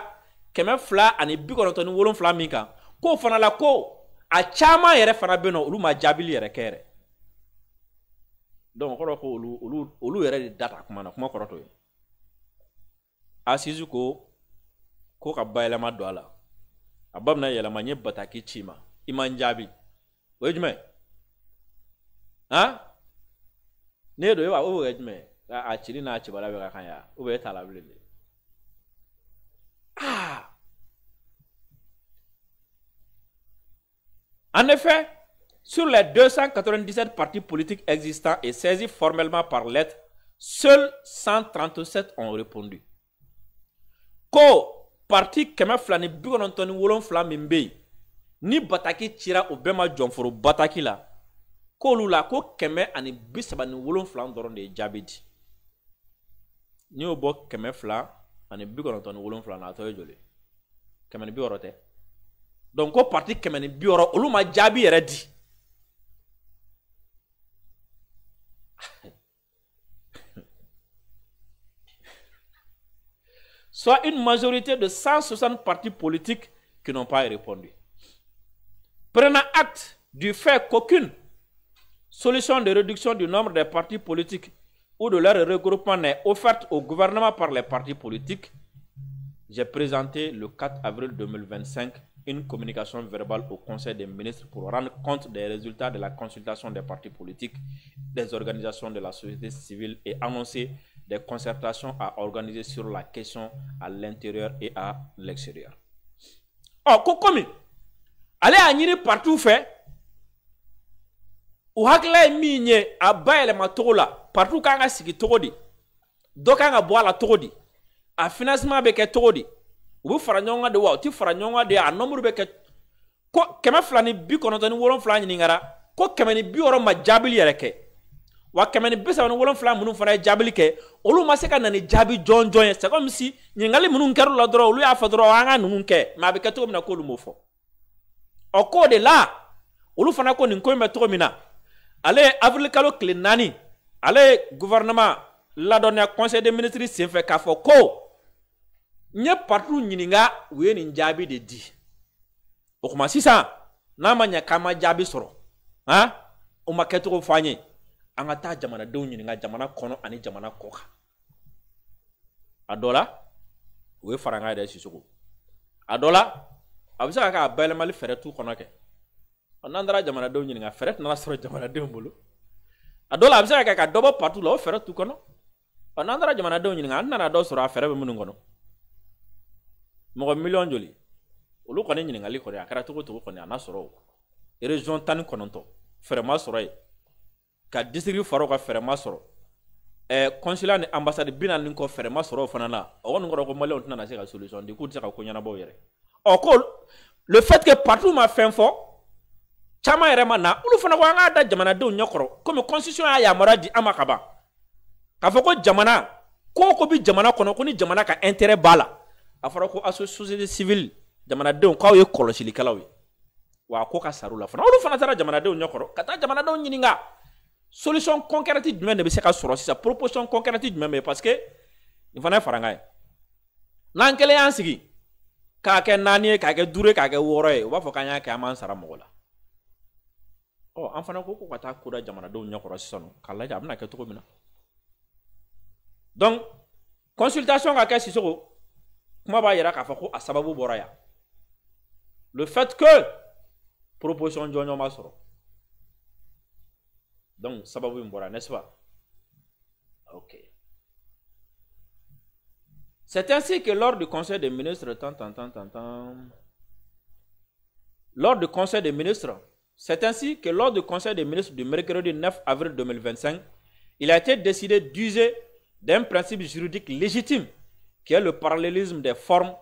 keme fla ani bi kono toni wolon fla min kan, ko fana la ko a chama yere fana beno olu ma jabili yere kere. Donc ko olu yere di data kuma na kuma koroto yi. Asizu ko ka bayelama do ala. Abamna yelama nye bataki chima iman jabi. Wejme. Ha? Ne do wa o wejme. A chiri na chibala be kan ya. O be tala blele. Ah. En effet, sur les 297 partis politiques existants et saisis formellement par lettre, seuls 137 ont répondu. Ko parti keme flani bigonontoni wolon flamin be ni bataki tira o bema jonforo bataki la ko lula ko keme ani bisaba ni wolon flan doron de jabidi ni o bo keme fla ani bigonontoni wolon flan na to jole keme ni biorote donc ko parti keme ni bioro olu ma jabi yere di soit une majorité de 160 partis politiques qui n'ont pas répondu. Prenant acte du fait qu'aucune solution de réduction du nombre des partis politiques ou de leur regroupement n'est offerte au gouvernement par les partis politiques, j'ai présenté le 4 avril 2025 une communication verbale au Conseil des ministres pour rendre compte des résultats de la consultation des partis politiques, des organisations de la société civile et annoncer des concertations à organiser sur la question à l'intérieur et à l'extérieur. Oh, kokomi, allez à nini partout fait, ou hakla minye a baye ma tola, partout kanga siki togodi, dokanga boa la togodi, a financement beke togodi, ou faranyonga de wa, ti faranyonga de a nombre beke, ko keme flani bi konotani wolon flani ningara, ko keme ni bi oro ma jabili yereke. Wa kemeni bisa wolon fla munu fana jabili ke olu ma se ka nani jabi jonjon c'est comme si nyingali munu nkeru la dro olu ya fa dro anga nunu ke ma be ke to mina ko lu mofo o ko de la olu fana ko nin ko me to mina ale avril kalo kle nani ale gouvernement la donné conseil des ministres se fait ka fo ko nye partout nyininga we ni jabi de di o kuma sisa na manya kama jabi soro ha o ma ke to fanye anga ta jamana denw ɲininka jamana kɔnɔ ani jamana kɔ kan a dɔ la o ye faranga yɛrɛ Sisoko a dɔ la a bɛ se ka kɛ a bayɛlɛmali fɛɛrɛ t'u kɔnɔ kɛ n'an taara jamanadenw ɲininka fɛɛrɛ tɛna sɔrɔ jamanadenw bolo a dɔ la a bɛ se ka kɛ ka dɔ bɔ partout la o fɛɛrɛ t'u kɔnɔ n'an taara jamanadenw ɲininka an nana dɔ sɔrɔ a fɛɛrɛ bɛ minnu kɔnɔ mɔgɔ miliyɔn joli olu kɔni ɲininkali kɔni a kɛra cogo cogo kɔni a na sɔrɔ o région 19 fɛɛrɛ ma sɔrɔ yen ka district faro ka fɛrɛ ma sɔrɔ consulat ni ambassade bina ni ko fɛrɛ ma sɔrɔ fana la o kɔni kɔrɔ ko malien tɛna na se ka solution di k'u tɛ se ka ko ɲɛnabɔ yɛrɛ ko le fait que partout ma fɛn fɔ caman yɛrɛ ma na olu fana ko an ka da jamanadenw ɲɛkɔrɔ comme constitution y'a yamaruya di an ma ka ban k'a fɔ ko jamana ko bi jamana kɔnɔ ko ni jamana ka intérêt b'a la a fɔra ko société civile jamanadenw k'aw ye kɔlɔsilikɛlaw ye wa ko ka sara u la fana olu fana taara jamanadenw ɲɛkɔrɔ ka taa jamanadenw ɲininka solution concrète jumɛn de bɛ se ka sɔrɔ sisan proposition concrète jumɛn bɛ parce que nin fana ye faranga ye n'an kɛlen y'an sigi k'a kɛ 4 ye k'a kɛ 5 ye k'a kɛ 6 ye u b'a fɔ k'an y'a kɛ an b'an sara mɔgɔ la an fana ko ka taa ko da jamanadenw ɲɛkɔrɔ sisan k'a lajɛ a bɛna kɛ cogo min na donc consultation ka kɛ Sisoko kuma b'a yira k'a fɔ ko a sababu bɔra yan le fait que proposition jɔnjɔn ma sɔrɔ donc sababu in bɔra n'est-ce pas ok c'est ainsi que lors du conseil des ministres c'est ainsi que lors du conseil des ministres du mercredi 9 avril 2025 il a été décidé d'user d'un principe juridique légitime qui est le parallélisme des formes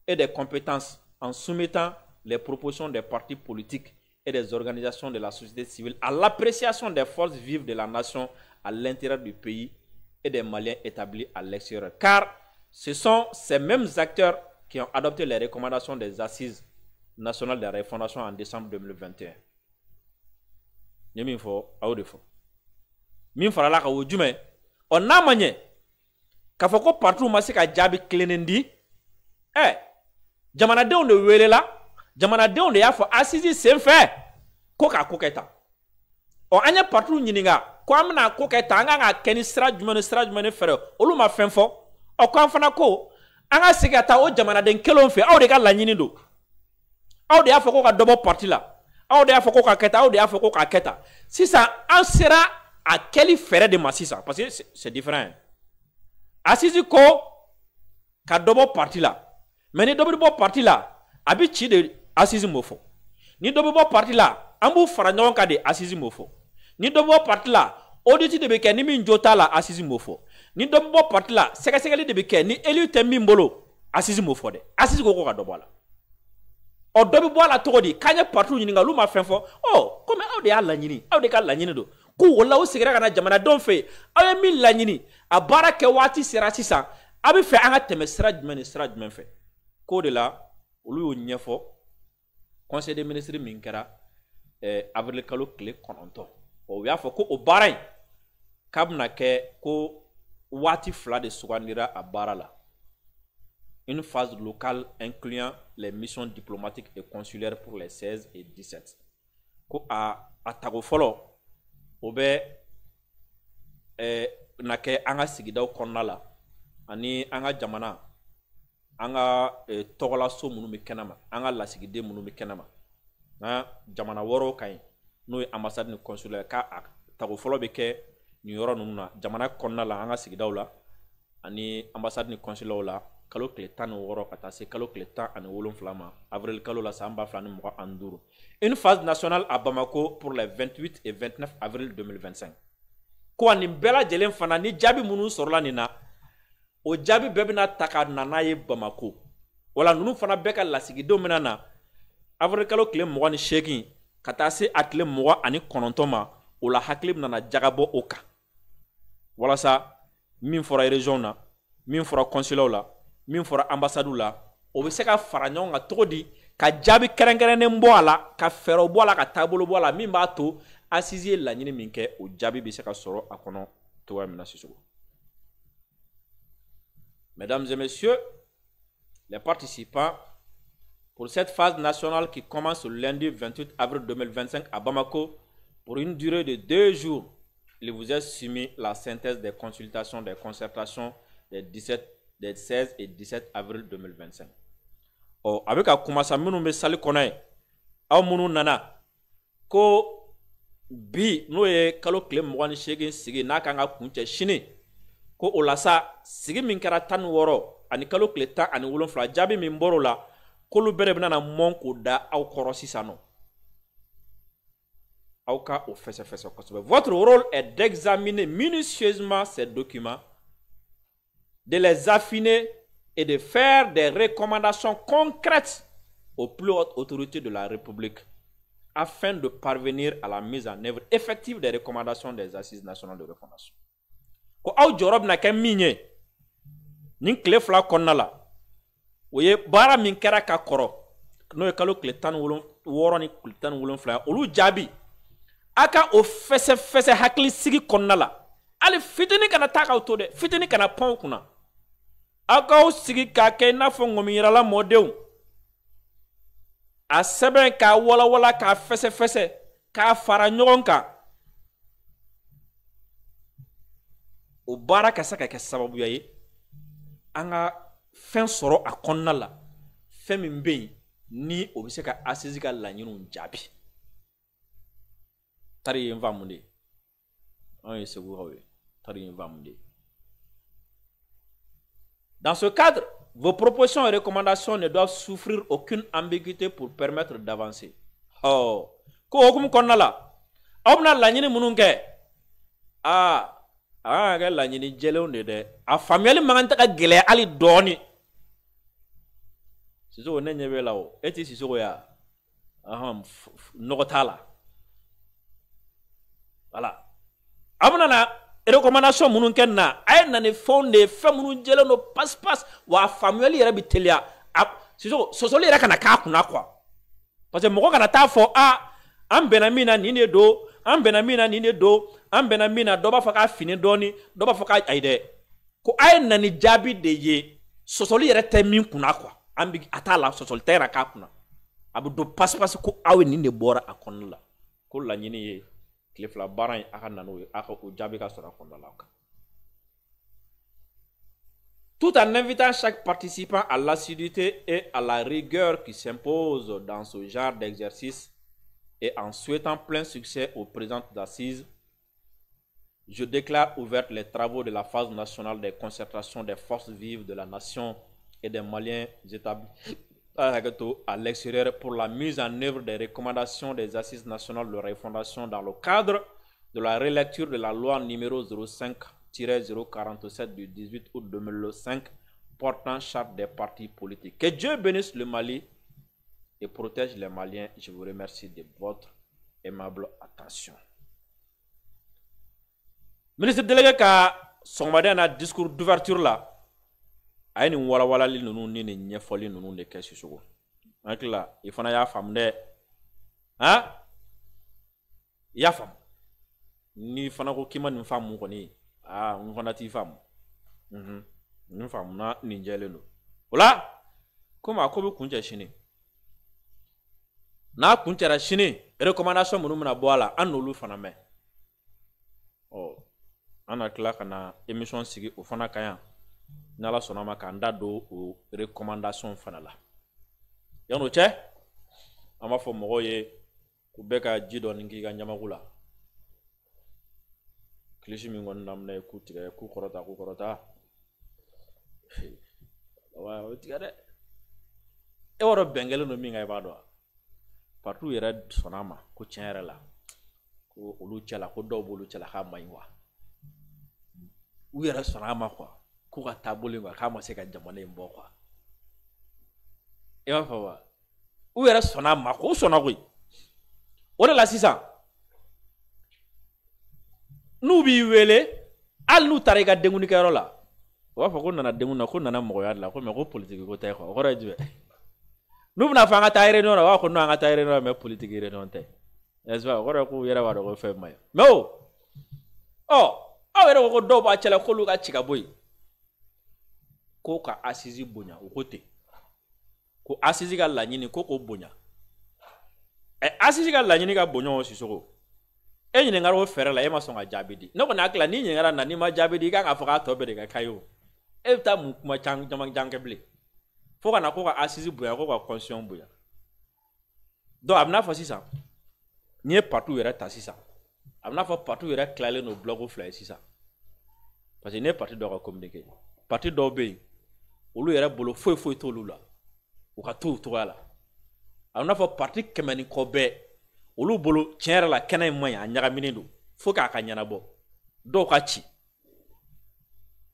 et des compétences en soumettant les propositions des partis politiques et des organisations de la société civile à l'appréciation des forces vives de la nation à l'intérieur du pays et des Maliens établis à l'extérieur. Car ce sont ces mêmes acteurs qui ont adopté les recommandations des assises nationales de la refondation en décembre 2021. Ni min fɔ aw de fɔ min farala ka o jumɛn ɔ n'a ma ɲɛ k'a fɔ ko partout ma se ka jaabi tilennen di jamanadenw de welela jamanadenw de y'a fɔ assise sen fɛ ko k'a ko kɛ tan ɔ an ye partout ɲininka ko an bɛna ko kɛ tan an kan ka kɛ ni sira jumɛn ni sira jumɛn ni fɛɛrɛ olu ma fɛn fɔ ɔ ko an fana ko an ka segin ka taa o jamanaden kelenw fɛ aw de ka laɲini don aw de y'a fɔ ko ka dɔ bɔ parti la aw de y'a fɔ ko ka kɛ tan aw de y'a fɔ ko k'a kɛ tan sisan an sera a kɛli fɛɛrɛ de ma sisan parce que c'est différent assise ko ka dɔ bɔ parti la mais ni dɔ bɛ bɔ parti la a bɛ ci de assise m'o fɔ ni dɔ bɛ bɔ parti la an b'u fara ɲɔgɔn kan de assise m'o fɔ ni dɔ bɛ bɔ parti la audit de bɛ kɛ ni min jo t'a la assise m'o fɔ ni dɔ bɛ bɔ parti la sɛgɛsɛgɛli de bɛ kɛ ni élu tɛ min bolo assise m'o fɔ dɛ assise ko ka dɔ bɔ a la ɔ dɔ bɛ bɔ a la cogo di k'an ye parti ɲininka olu ma fɛn fɔ komi aw de y'a laɲini aw de ka laɲini don ko o la o seginna ka na jamanadenw fɛ yen aw ye min laɲini a baara kɛ waati sera sisan a bɛ fɛ an ka tɛmɛ sira jumɛn ni sira jumɛn fɛ k'o de la olu y'o ɲɛfɔ conseil des ministres min kɛra avril kalo tile 9 o y'a fɔ ko o baara in k'a bɛna kɛ ko waati 2 de sugandira a baara la une phase locale incluant les missions diplomatiques et consulaires pour les 16 et 17 ko a tago fɔlɔ o bɛ na kɛ an ka sigidaw kɔnɔna la ani an ka jamana an ka tɔgɔlaso minnu bɛ kɛnɛma an ka lasigiden minnu bɛ kɛnɛma nka jamana wɔɔrɔw ka ɲi n'o ye ambassade ni consulaire k'a tago fɔlɔ bɛ kɛ nin yɔrɔ ninnu na jamana kɔnɔna la an ka sigidaw la ani ambassade ni consulaire la kalo tile 16 ka taa se kalo tile 17 ma avril kalo la san 2025 une phase nationale à Bamako pour les 28 et 29 avril 2025 ko nin bɛɛ lajɛlen fana ni jaabi minnu sɔrɔla nin na o jaabi bɛɛ bɛna ta ka na n'a ye Bamako wala ninnu fana bɛɛ ka lasigidenw bɛna na avril kalo tile 28 ka taa se a tile 29 ma o la hakili bɛna na jagabɔ o kan walasa min fɔra région na min fɔra consulaire la min fɔra ambassade la o bɛ se ka fara ɲɔgɔn kan cogo di ka jaabi kɛrɛnkɛrɛnnen bɔ a la ka fɛɛrɛw bɔ a la ka taabolo bɔ a la min b'a to assise ye laɲini min kɛ o jaabi bɛ se ka sɔrɔ a kɔnɔ cogoya min na sisan. Mesdames et messieurs, les participants pour cette phase nationale qui commence le lundi 28 avril 2025 à Bamako pour une durée de 2 jours, il vous est soumis la synthèse des consultations, des concertations des 16 et 17 avril 2025. Avec a commencé à nous sali kɔnɔ aw minnu nana ko bi n'o ye kalo tile 28 sigi n'a kan ka kuncɛ sini ko o la sa sigi min kɛra 16 ani kalo tile 17 jaabi min bɔr'o la k'olu bɛɛ de bɛna na mɔn k'o da aw kɔrɔ sisan nɔ aw ka o fɛsɛfɛsɛ kosɛbɛ. Votre rôle est d'examiner minutieusement ces documents, de les affiner et de faire des recommandations concrètes aux plus hautes autorités de la République afin de parvenir à la mise en œuvre effective des recommandations des assises nationales de refondation. Ko aw jɔrɔ bɛna kɛ min ye nin tile 2 kɔnɔna la o ye baara min kɛra ka kɔrɔ n'o ye kalo tile 16 ni tile 17 olu jaabi a ka o fɛsɛfɛsɛ hakili sigi kɔnɔna la hali fitini kana taa k'aw to dɛ fitini kana pɔn u kunna aw k'aw sigi k'a kɛ i n'a fɔ ŋɔmiyirala mɔdenw a sɛbɛn k'a walawala k'a fɛsɛfɛsɛ k'a fara ɲɔgɔn kan o baara ka se ka kɛ sababuya ye an ka fɛn sɔrɔ a kɔnɔna la fɛn min bɛ yen ni o bɛ se ka assise ka laɲiniw jaabi tari ye n fa mun de ye anw ye segukaw ye tari ye n fa mun de ye. Dans ce cadre, vos propositions et recommandations ne doivent souffrir aucune ambiguïté pour permettre d'avancer. Ko hukumu kɔnɔna la aw bɛna laɲini minnu kɛ an ka kɛ laɲini jɛlenw de dɛ a faamuyali man kan tɛ ka gɛlɛya hali dɔɔni. Sisoko ne ɲɛ b'e la o e ti Sisoko ya nɔgɔ t'a la voilà aw bɛna na recommandation minnu kɛ na a ye na ni fɛnw de ye fɛn minnu jɛlen don pas wa a faamuyali yɛrɛ bɛ teliya sɔsɔli yɛrɛ kana k'a kunna quoi parce que mɔgɔ kana taa fɔ an bɛnna min na nin de don an bɛnna min na nin de don an bɛnna min na dɔ b'a fɔ k'a fini dɔɔni dɔ b'a fɔ k'a ayi dɛ ko a ye na ni jaabi de ye sɔsɔli yɛrɛ tɛ min kunna quoi an bɛ a t'a la sɔsɔli tɛ yɛrɛ k'a kunna a bɛ don pas ko aw ye nin de bɔra a kɔnɔna la ko laɲini ye tile fila baara in a ka na n'o ye a ka o jaabi ka sɔrɔ a kɔnɔna la. Tout en invitant chaque participant à l'assiduité et à la rigueur qui s'impose dans ce genre d'exercice et en souhaitant plein succès aux présidentes d'assises, je déclare ouvertes les travaux de la phase nationale des concertations des forces vives de la nation et des Maliens établis à l'extérieur pour la mise en œuvre des recommandations des assises nationales de refondation dans le cadre de la relecture de la loi numéro 05-047 du 18 août 2005 portant charte des partis politiques. Que Dieu bénisse le Mali et protège les Maliens. Je vous remercie de votre aimable attention. Ministre délégué ka sɔgɔmaden na discours d'ouverture la a ye nin walawalali ninnu ni nin ɲɛfɔli ninnu de kɛ Sisoko. An hakili la i fana y'a faamu dɛ i y'a faamu ni fana ko k'i ma nin faamu kɔni n fana t'i faamu nin faamuna nin jɛlen don o la komi a ko bɛ kuncɛ sini n'a kuncɛra sini recommandation minnu bɛna bɔ a la an n'olu fana mɛn an na tila ka na émission sigi o fana kan yan n'Ala sɔnna ma k'an da don o recommandation fana la yan'o cɛ an b'a fɔ mɔgɔw ye k'u bɛɛ ka ji dɔɔni k'i ka ɲamaku la kilisi min kɔni daminɛ ye k'u tigɛ k'u kɔrɔta o tigɛ dɛ e b'a dɔn bɛn kɛlen don min kan i b'a dɔn partout yɛrɛ sɔnna ma ko tiɲɛ yɛrɛ la ko olu cɛla ko dɔw b'olu cɛla k'a man ɲi wa u yɛrɛ sɔnna ma quoi k'u ka taabolo quoi k'a ma se ka jamana in bɔ quoi i b'a fɔ wa u yɛrɛ sɔnna ma ko u sɔnna koyi o de la sisan n'u b'i wele hali n'u taara i ka denkunikɛyɔrɔ la u b'a fɔ ko nana denkun na ko nana mɔgɔya de la ko mais ko politique ko tɛ quoi o kɔrɔ ye jumɛn n'u bɛna fɔ an ka taa réunion na u b'a fɔ ko non an ka taa réunion na mais politique réunion tɛ n'est-ce pas o kɔrɔ ye k'u yɛrɛ b'a dɔn ko fɛn ma ɲi mais aw yɛrɛ ko dɔw b'a cɛla k'olu ka ci ka bɔ yen ko ka assise bonya o ko ten ko assise ka laɲini ko k'o bonya assise ka laɲini ka bonya o Sisoko e ɲininkara o fɛrɛ la e ma sɔn ka jaabi di ne kɔni hakili la n'i ɲininkara na n'i ma jaabi di i kan k'a fɔ k'a tɔ bɛɛ de ka k'a ye o e bɛ taa mun kuma caman kɛ bilen fo ka na ko ka assise bonya ko ka constitution bonya donc a bɛ n'a fɔ sisan n'i ye parti yɛrɛ ta sisan a bɛ n'a fɔ parti yɛrɛ tilalen don bloc fila ye sisan parce que n'i ye parti dɔw ka communiquer parti dɔw bɛ yen olu yɛrɛ bolo foyi t'olu la u ka to o cogoya la a bɛ n'a fɔ parti kɛmɛ ni kɔ bɛɛ olu bolo tiɲɛ yɛrɛ la kɛnɛ in man ɲi a ɲagaminen don fo k'a ka ɲɛnabɔ dɔw ka ci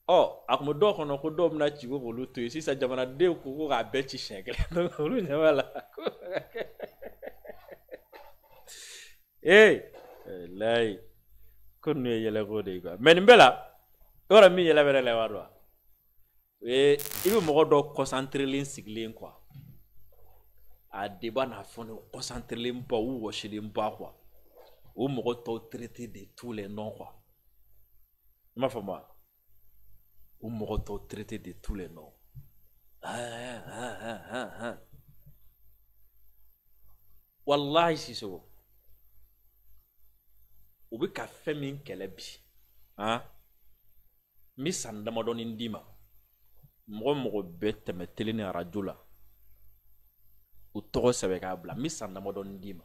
a tun bɛ dɔw kɔnɔ ko dɔw bɛna ci ko k'olu to yen sisan jamanadenw ko k'a bɛɛ ci siɲɛ kelen donc olu ɲɛ b'a la layi ko ninnu ye yɛlɛko de ye quoi mais nin bɛɛ la e yɔrɔ min yɛlɛ bɛ ne la i b'a dɔn wa i bɛ mɔgɔ dɔ concentrelen sigilen quoi a débat n'a fɔ ne concentrelen ba u wɔsilen ba quoi o mɔgɔ tɔw traité de tous les noms quoi i m'a faamu wa o mɔgɔ tɔw traité de tous les noms wallahi Sisoko u bɛ ka fɛn min kɛlɛ bi n bɛ san damadɔni d'i ma mɔgɔ bɛ tɛmɛ télé ni radio la u tɔgɔ sɛbɛn k'a bila n bɛ san damadɔni d'i ma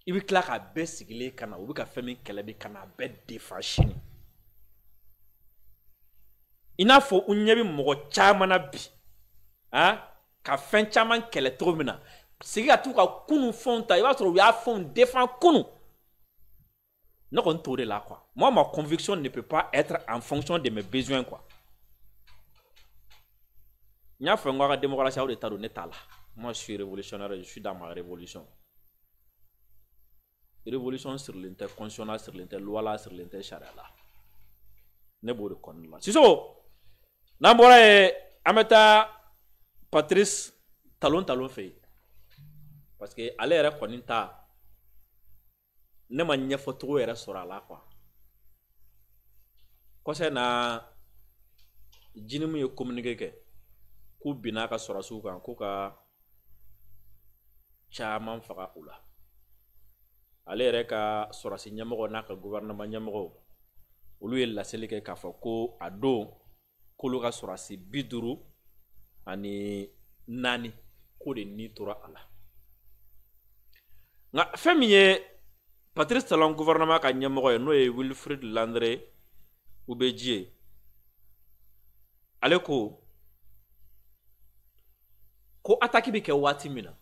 i bɛ tila k'a bɛɛ sigilen ka na u bɛ ka fɛn min kɛlɛ bi ka na a bɛɛ défend sini i n'a fɔ u ɲɛ bɛ mɔgɔ caman na bi ka fɛn caman kɛlɛ cogo min na sigi ka t'u ka kunu fɛnw ta i b'a sɔrɔ u y'a fɛnw défend kunu ne kɔni t'o de la quoi moi ma conviction ne peut pas être en fonction de mes besoins quoi n y'a fɔ n ko a ka démocratie aw de ta don ne t'a la moi je suis révolutionnaire je suis dans ma révolution révolution sirilen tɛ constitution na sirilen tɛ loi la sirilen tɛ sariya la ne b'o de kɔnɔna la Sisoko n'an bɔra yen an bɛ taa Patrice Talon fɛ yen parce que ale yɛrɛ kɔni ta ne ma ɲɛfɔcogo yɛrɛ sɔrɔ a la quoi kɔsɛ na Jinimu ye communiqué kɛ k'u binna ka sɔrɔsiw kan ko ka caman faga u la ale yɛrɛ ka sɔrɔsi ɲɛmɔgɔ n'a ka gouvernement ɲɛmɔgɔ olu ye laseli kɛ k'a fɔ ko a don k'olu ka sɔrɔsi 54 ko de ni tora a la nka fɛn min ye Patrice Talon gouvernement ka ɲɛmɔgɔ ye n'o ye Wilfrid Landré Ubeji ye ale ko attaque bi kɛ waati min na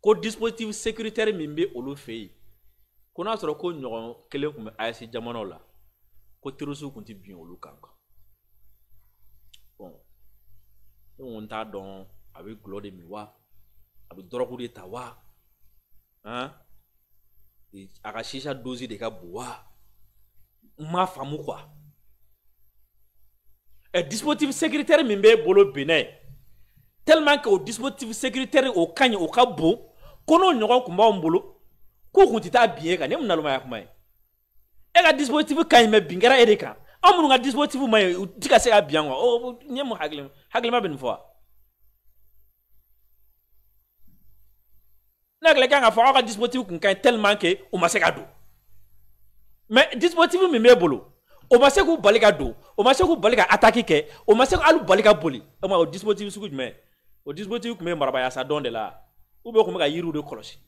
ko dispositif sécuritaire min bɛ olu fɛ yen ko n'a sɔrɔ ko ɲɔgɔn kelen tun bɛ AES jamanaw la ko terroriste tun tɛ bin olu kan bon n t'a dɔn a bɛ gulɔ de min wa a bɛ dɔrɔgu de ta wa a ka shisha dose de ka bon wa n m'a faamu quoi dispositif sécuritaire min bɛ bolo Benin tellement que o dispositif sécuritaire o kaɲi o ka bon ko n'o ɲɔgɔn tun b'anw bolo k'u kun tɛ taa bin kan ne mun nalomaya kuma ye e ka dispositif kaɲi mais bin kɛra e de kan an minnu ka dispositif ma ɲi u ti ka se ka bin quoi o ɲɛ mun hakilima bɛ nin fɔ wa ne hakili kan ka fɔ aw ka dispositif kun kaɲi tellement que u ma se ka don mais dispositif min b'e bolo o ma se k'u bali ka don o ma se k'u bali ka attaque kɛ o ma se k'u bali ka boli o ma o dispositif sugu jumɛn o dispositif kun bɛ marabaya sa dɔn de la ou bien o kun bɛ ka yiriw de kɔlɔsi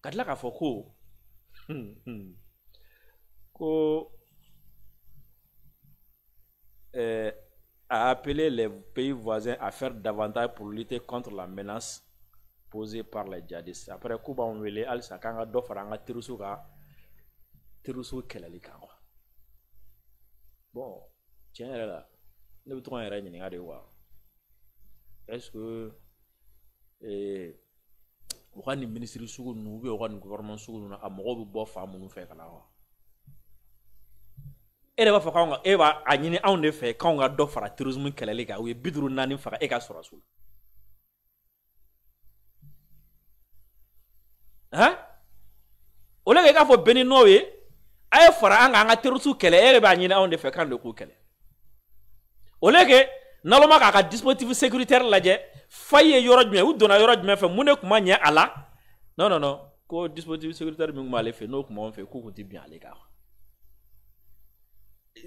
ka tila k'a fɔ ko a appelé les pays voisins à faire davantage pour lutter contre la menace posée par les djihadistes après k'u b'anw wele halisa k'an ka dɔ fara an ka terroriste kɛlɛli kan quoi bon tiɲɛ yɛrɛ la ne bɛ to k'an yɛrɛ ɲininka de wa est-ce que u ka nin ministre sugu ninnu ou bien u ka nin gouvernement sugu ninnu a mɔgɔw bɛ bɔ fan minnu fɛ ka na wa e de b'a fɔ k'anw ka e b'a ɲini anw de fɛ k'anw ka dɔ fara terrorisme kɛlɛli kan u ye 54 faga e ka sɔrɔsiw la o le k'a fɔ Benin n'o ye a ye fara an ka terroriste kɛlɛ e de b'a ɲini anw de fɛ k'an de k'u kɛlɛ o le kɛ naloma k'a ka dispositif sécuritaire lajɛ fa ye yɔrɔ jumɛn u donna yɔrɔ jumɛn fɛ mun de tun ma ɲɛ a la non ko dispositif sécuritaire min tun b'ale fɛ n'o tun b'anw fɛ k'u tun tɛ bin ale kan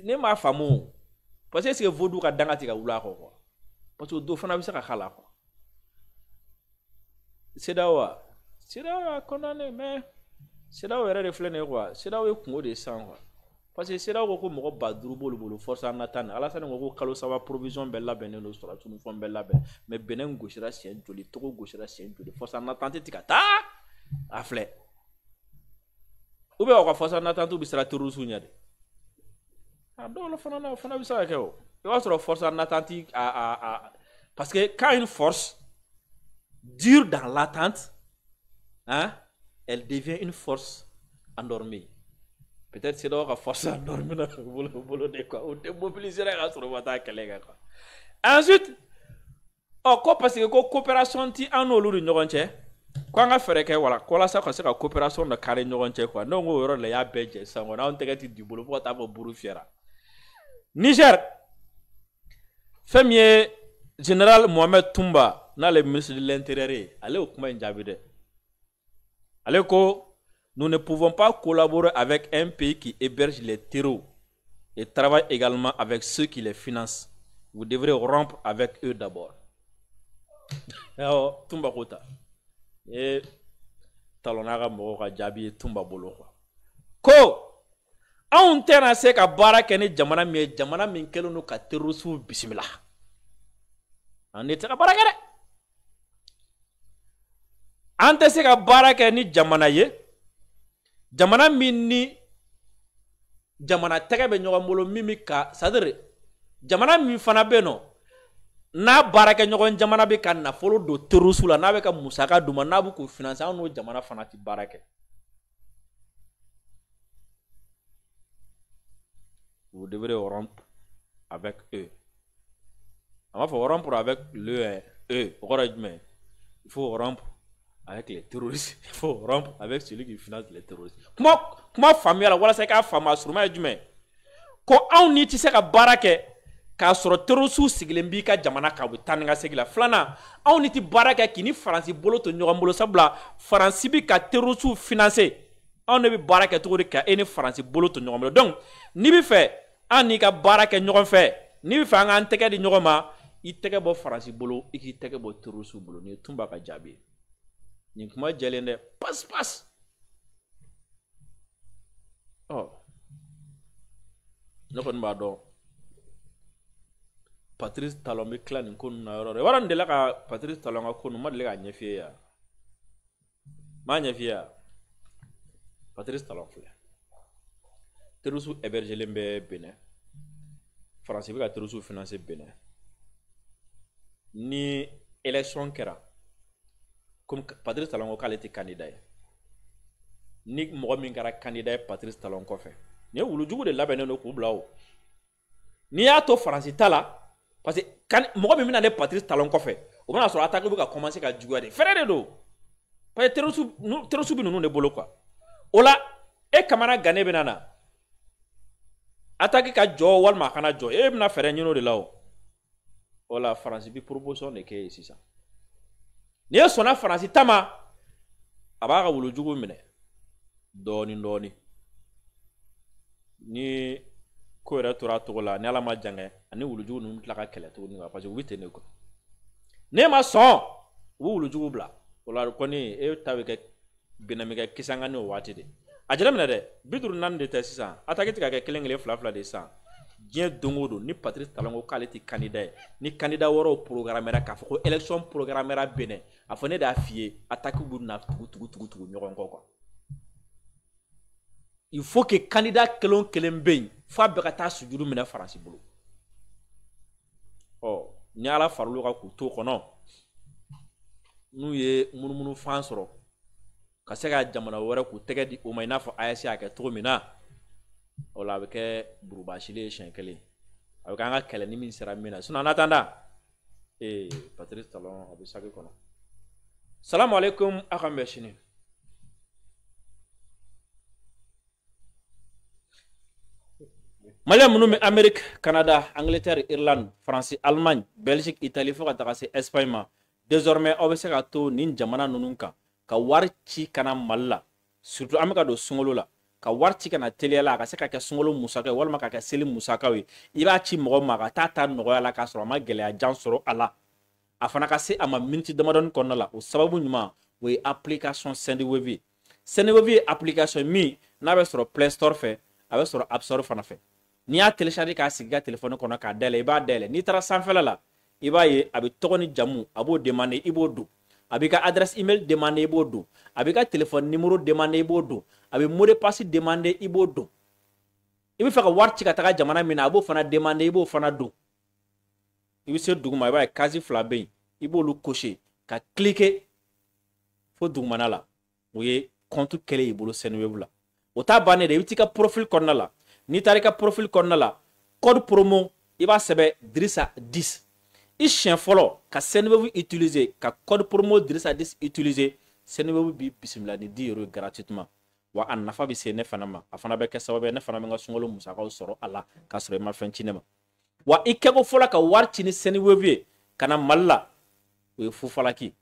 ne m'a faamu parce que est-ce que Vodou ka danga tigɛ wula kɔ quoi parce que do fana bɛ se ka k'a la quoi CEDEAO a condamné mais CEDEAO yɛrɛ de filɛ nin ye quoi CEDEAO ye kungo de san quoi parce que CEDEAO ko mɔgɔ 5000 b'olu bolo force en attente Alassane ko kalo 3 provision bɛɛ labɛnnen don sɔrɔsiw ni fɛnw bɛɛ labɛn mais Benin gosira siɲɛ joli Togo gosira siɲɛ joli force en attente tɛ ka taa a filɛ ou bien o ka force en attente bɛ siran terroriste ɲɛ de a dɔw la fana bɛ se ka kɛ o i b'a sɔrɔ force en attente parce que quand une force dure dans l'attente elle devient une force endormie. Peut-être c'est donc la force endormie dans le boulot de quoi. On démobilise la sur le matin quoi. Ensuite, parce que la coopération ti en olu ni ɲɔgɔn cɛ ko an ka fɛrɛ kɛ wala walasa ka se ka coopération de kari ɲɔgɔn cɛ quoi. Ne ko yɔrɔ la y'a bɛɛ jɛ sisan kɔni anw tɛgɛ ti di bolo fo ka taa fɔ buru fiyɛra. Niger fɛn min ye général Mohamed Toumba n'ale ministre de l'intérieur ye ale o kuma in jaabi dɛ. Ale ko nous ne pouvons pas collaborer avec un pays qui héberge les terreaux et travaille également avec ceux qui les financent. Vous devrez rompre avec eux d'abord. Alors, Toumba Kota. Et Talonaga Moroka Djabi Toumba Bolo. Ko! On tena se ka bara kene jamana min kelo no ka terrorisme bismillah. On était ka bara kene. Ante se ka bara kene jamana ye. Jamana min ni jamana tege be ɲɔgɔn bolo mimi ka c'est-à-dire jamana min fana be no n'a baara kɛ ɲɔgɔn jamana be ka nafolo do terrorisme la n'a be ka musaka duma n'a bu ko financer an no jamana fana ti baara kɛ vous devrez rompre avec eux. On va faire rompre avec eux. Il faut rompre avec les terroristes. Il faut rompre avec celui qui finance les terroristes. Comment famille la wala c'est qu'à famille sur ma jume. Ko on ni ti se ka barake ka soro terroristes sigilen bi ka jamana ka bu taninga segila flana on ni ti barake kini France bolo to nyogam bolo sabla France bi ka terroristes financer. On ne bi barake to ka eni France bolo to nyogam bolo. Donc ni bi fait an ni ka barake nyogam fait. Ni bi fa nga teke di nyogama i tege bo France bolo i ki tege bo terroristes bolo ni tumba ka jabi. Ni kuma jelen de pas. Oh. No kon ba do. Patrice Talon bi clan ko na yoro. Waran de la ka Patrice Talon ko no madle ga nyefie ya. Ma nyefie ya. Patrice Talon fle. Terroristes héberger lembe Bénin. France bi ka terroristes financer Bénin. Ni élection kera. Comme Patrice Talon ko k'ale tɛ candidat ye ni mɔgɔ min kɛra candidat ye Patrice Talon kɔfɛ ni ye wulujugu de labɛnnen don k'u bila o n'i y'a to Faransi ta la parce que mɔgɔ min bɛna ne Patrice Talon kɔfɛ o bɛna sɔrɔ attaque bɛ ka commencer ka juguya de fɛrɛ de don parce que terroristes bɛ ninnu de bolo quoi o la e Kamana Gane bɛna na attaque ka jɔ walima a kana jɔ e bɛna fɛrɛ ɲini o de la o la Faransi bɛ proposition de kɛ ye sisan. Ni ye sɔnna Faransi tama a b'a ka wulujugu minɛ dɔɔni ni ko yɛrɛ tora togo la ni Ala ma jan kɛ ani wulujugu ninnu tila ka kɛlɛ tuguni parce que u bɛ ten de quoi ne ma sɔn u bɛ wulujugu bila o la kɔni e ta bɛ kɛ Benin bɛ kɛ kisangani o waati de a jateminɛ dɛ 54 de tɛ sisan attaque tɛ ka kɛ kelen fila de sisan diɲɛ don o don ni Patrice Talon ko k'ale tɛ candidat ye ni candidat wɛrɛw programmera k'a fɔ ko élection programmera Benin a fɔ ne de y'a f'i ye attaque b'u na tugu ɲɔgɔn kɔ quoi il faut que candidat kelen bɛ yen f'a bɛɛ ka taa sujuru minɛ Faransi bolo ni Ala far'olu kan k'u to kɔnɔ n'u ye munumunu fan sɔrɔ ka se ka jamana wɛrɛ k'u tɛgɛ di o ma i n'a fɔ AES y'a kɛ cogo min na o la a bɛ kɛ burubasile ye siɲɛ kelen a bɛ kɛ an ka kɛlɛ ni min sera min na sinon en attendant Patrice Talon a bɛ saki kɔnɔ salamu alaikum a ka bɛn sini Malien minnu bɛ Amérique Canada Angleterre Irlande France Allemagne Belgique Italie fo ka taga se Espagne ma désormais aw bɛ se ka to nin jamana ninnu kan ka wari ci kana Mali la surtout an bɛ ka don sunkalo la ka wari ci kana teliya la ka se ka kɛ sunkalo musaka ye walima ka kɛ seli musakaw ye i b'a ci mɔgɔ ma ka taa nɔgɔya la k'a sɔrɔ a ma gɛlɛya jan sɔrɔ a la a fana ka se a ma miniti damadɔni kɔnɔna la o sababu ɲuman o ye application Sendwave ye Sendwave ye application min n'a bɛ sɔrɔ Play Store fɛ a bɛ sɔrɔ App Store fana fɛ n'i y'a télécharger k'a sigi i ka téléphone kɔnɔ k'a dayɛlɛ i b'a dayɛlɛ n'i taara sanfɛla la i b'a ye a bɛ tɔgɔ ni jamu a b'o demander i b'o don a b'i ka adresse email demander i b'o don a b'i ka téléphone numéro demander i b'o don a bɛ mot de passe demander i b'o don i bɛ fɛ ka wari ci ka taga jamana min na a b'o fana demander i b'o fana don i bɛ se duguma i b'a ye case fila bɛ yen i b'olu cocher ka cliquer fo dugumana la o ye compte kɛlen y'i bolo Sendwave la o t'a bannen dɛ i bɛ t'i ka profil kɔnɔna la n'i taara i ka profil kɔnɔna la code promo i b'a sɛbɛn Drissa 10 i siɲɛ fɔlɔ ka Sendwave utiliser ka code promo Drissa 10 utiliser Sendwave b'i bisimila ni 10 € gratuitement wa a nafa bɛ se ne fana ma a fana bɛ kɛ sababu ye ne fana bɛ n ka sunkalo musakaw sɔrɔ a la k'a sɔrɔ i ma fɛn ci ne ma wa i kɛko fɔlɔ ka wari ci ni Sendwave ye ka na Mali la o ye fufalaki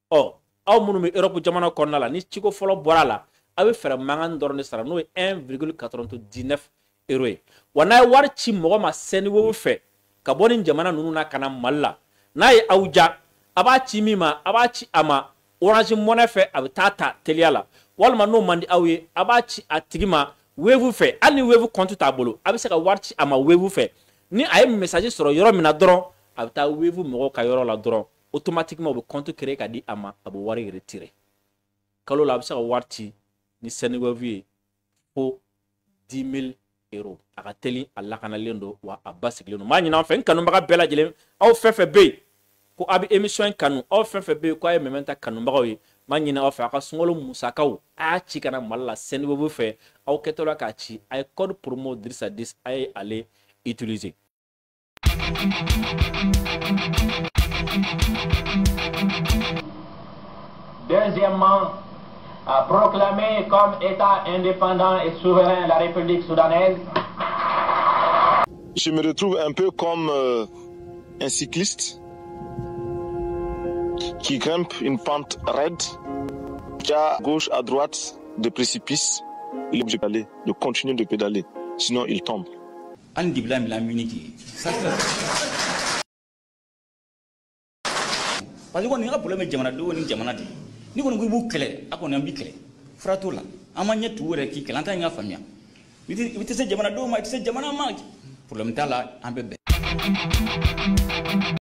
aw minnu bɛ Europe jamana kɔnɔna la ni ciko fɔlɔ bɔra a la a bɛ fɛɛrɛ mankan dɔrɔn de sara n'o ye 1,99 € ye wa n'a ye wari ci mɔgɔ ma Sendwave fɛ ka bɔ nin jamana ninnu na ka na Mali la n'a ye aw ja a b'a ci min ma a b'a ci a ma Orange Money fɛ a bɛ taa ta teliya la walima n'o man di aw ye a b'a ci a tigi ma Wave fɛ hali ni Wave compte t'a bolo a bɛ se ka wari ci a ma Wave fɛ ni a ye message sɔrɔ yɔrɔ min na dɔrɔn a bɛ taa Wave mɔgɔw ka yɔrɔ la dɔrɔn automatiquement u bɛ compte créer ka di a ma a bɛ wari retirer kalo la a bɛ se ka wari ci ni Sendwave ye fo 10 000 € a ka teli a lakanalen don wa a basigilen don maa ɲin'an fɛ n kanubaga bɛɛ lajɛlen aw fɛn fɛn bɛ yen ko a bɛ émission in kanu aw fɛn fɛn bɛ yen ko a ye Mementa kanubagaw ye ma ɲini aw fɛ a ka sunkalo musakaw a y'a ci kana Mali la CNBB fɛ aw kɛtɔla k'a ci a ye code promo Dirisa 10 a ye ale utiliser. Deuxièmement, a proclamé comme État indépendant et souverain la République soudanaise. Je me retrouve un peu comme un cycliste qui grimpe une pente raide, qui a à gauche, à droite des précipices. Il est obligé d'aller, de continuer de pédaler, sinon il tombe. Parce que on a problème de jamana do ni jamana di ni ko bu kele akon ambi kele frato la amanya tuure ki kele anta nga famia biti se jamana do ma ti se jamana ma problème ta la ambe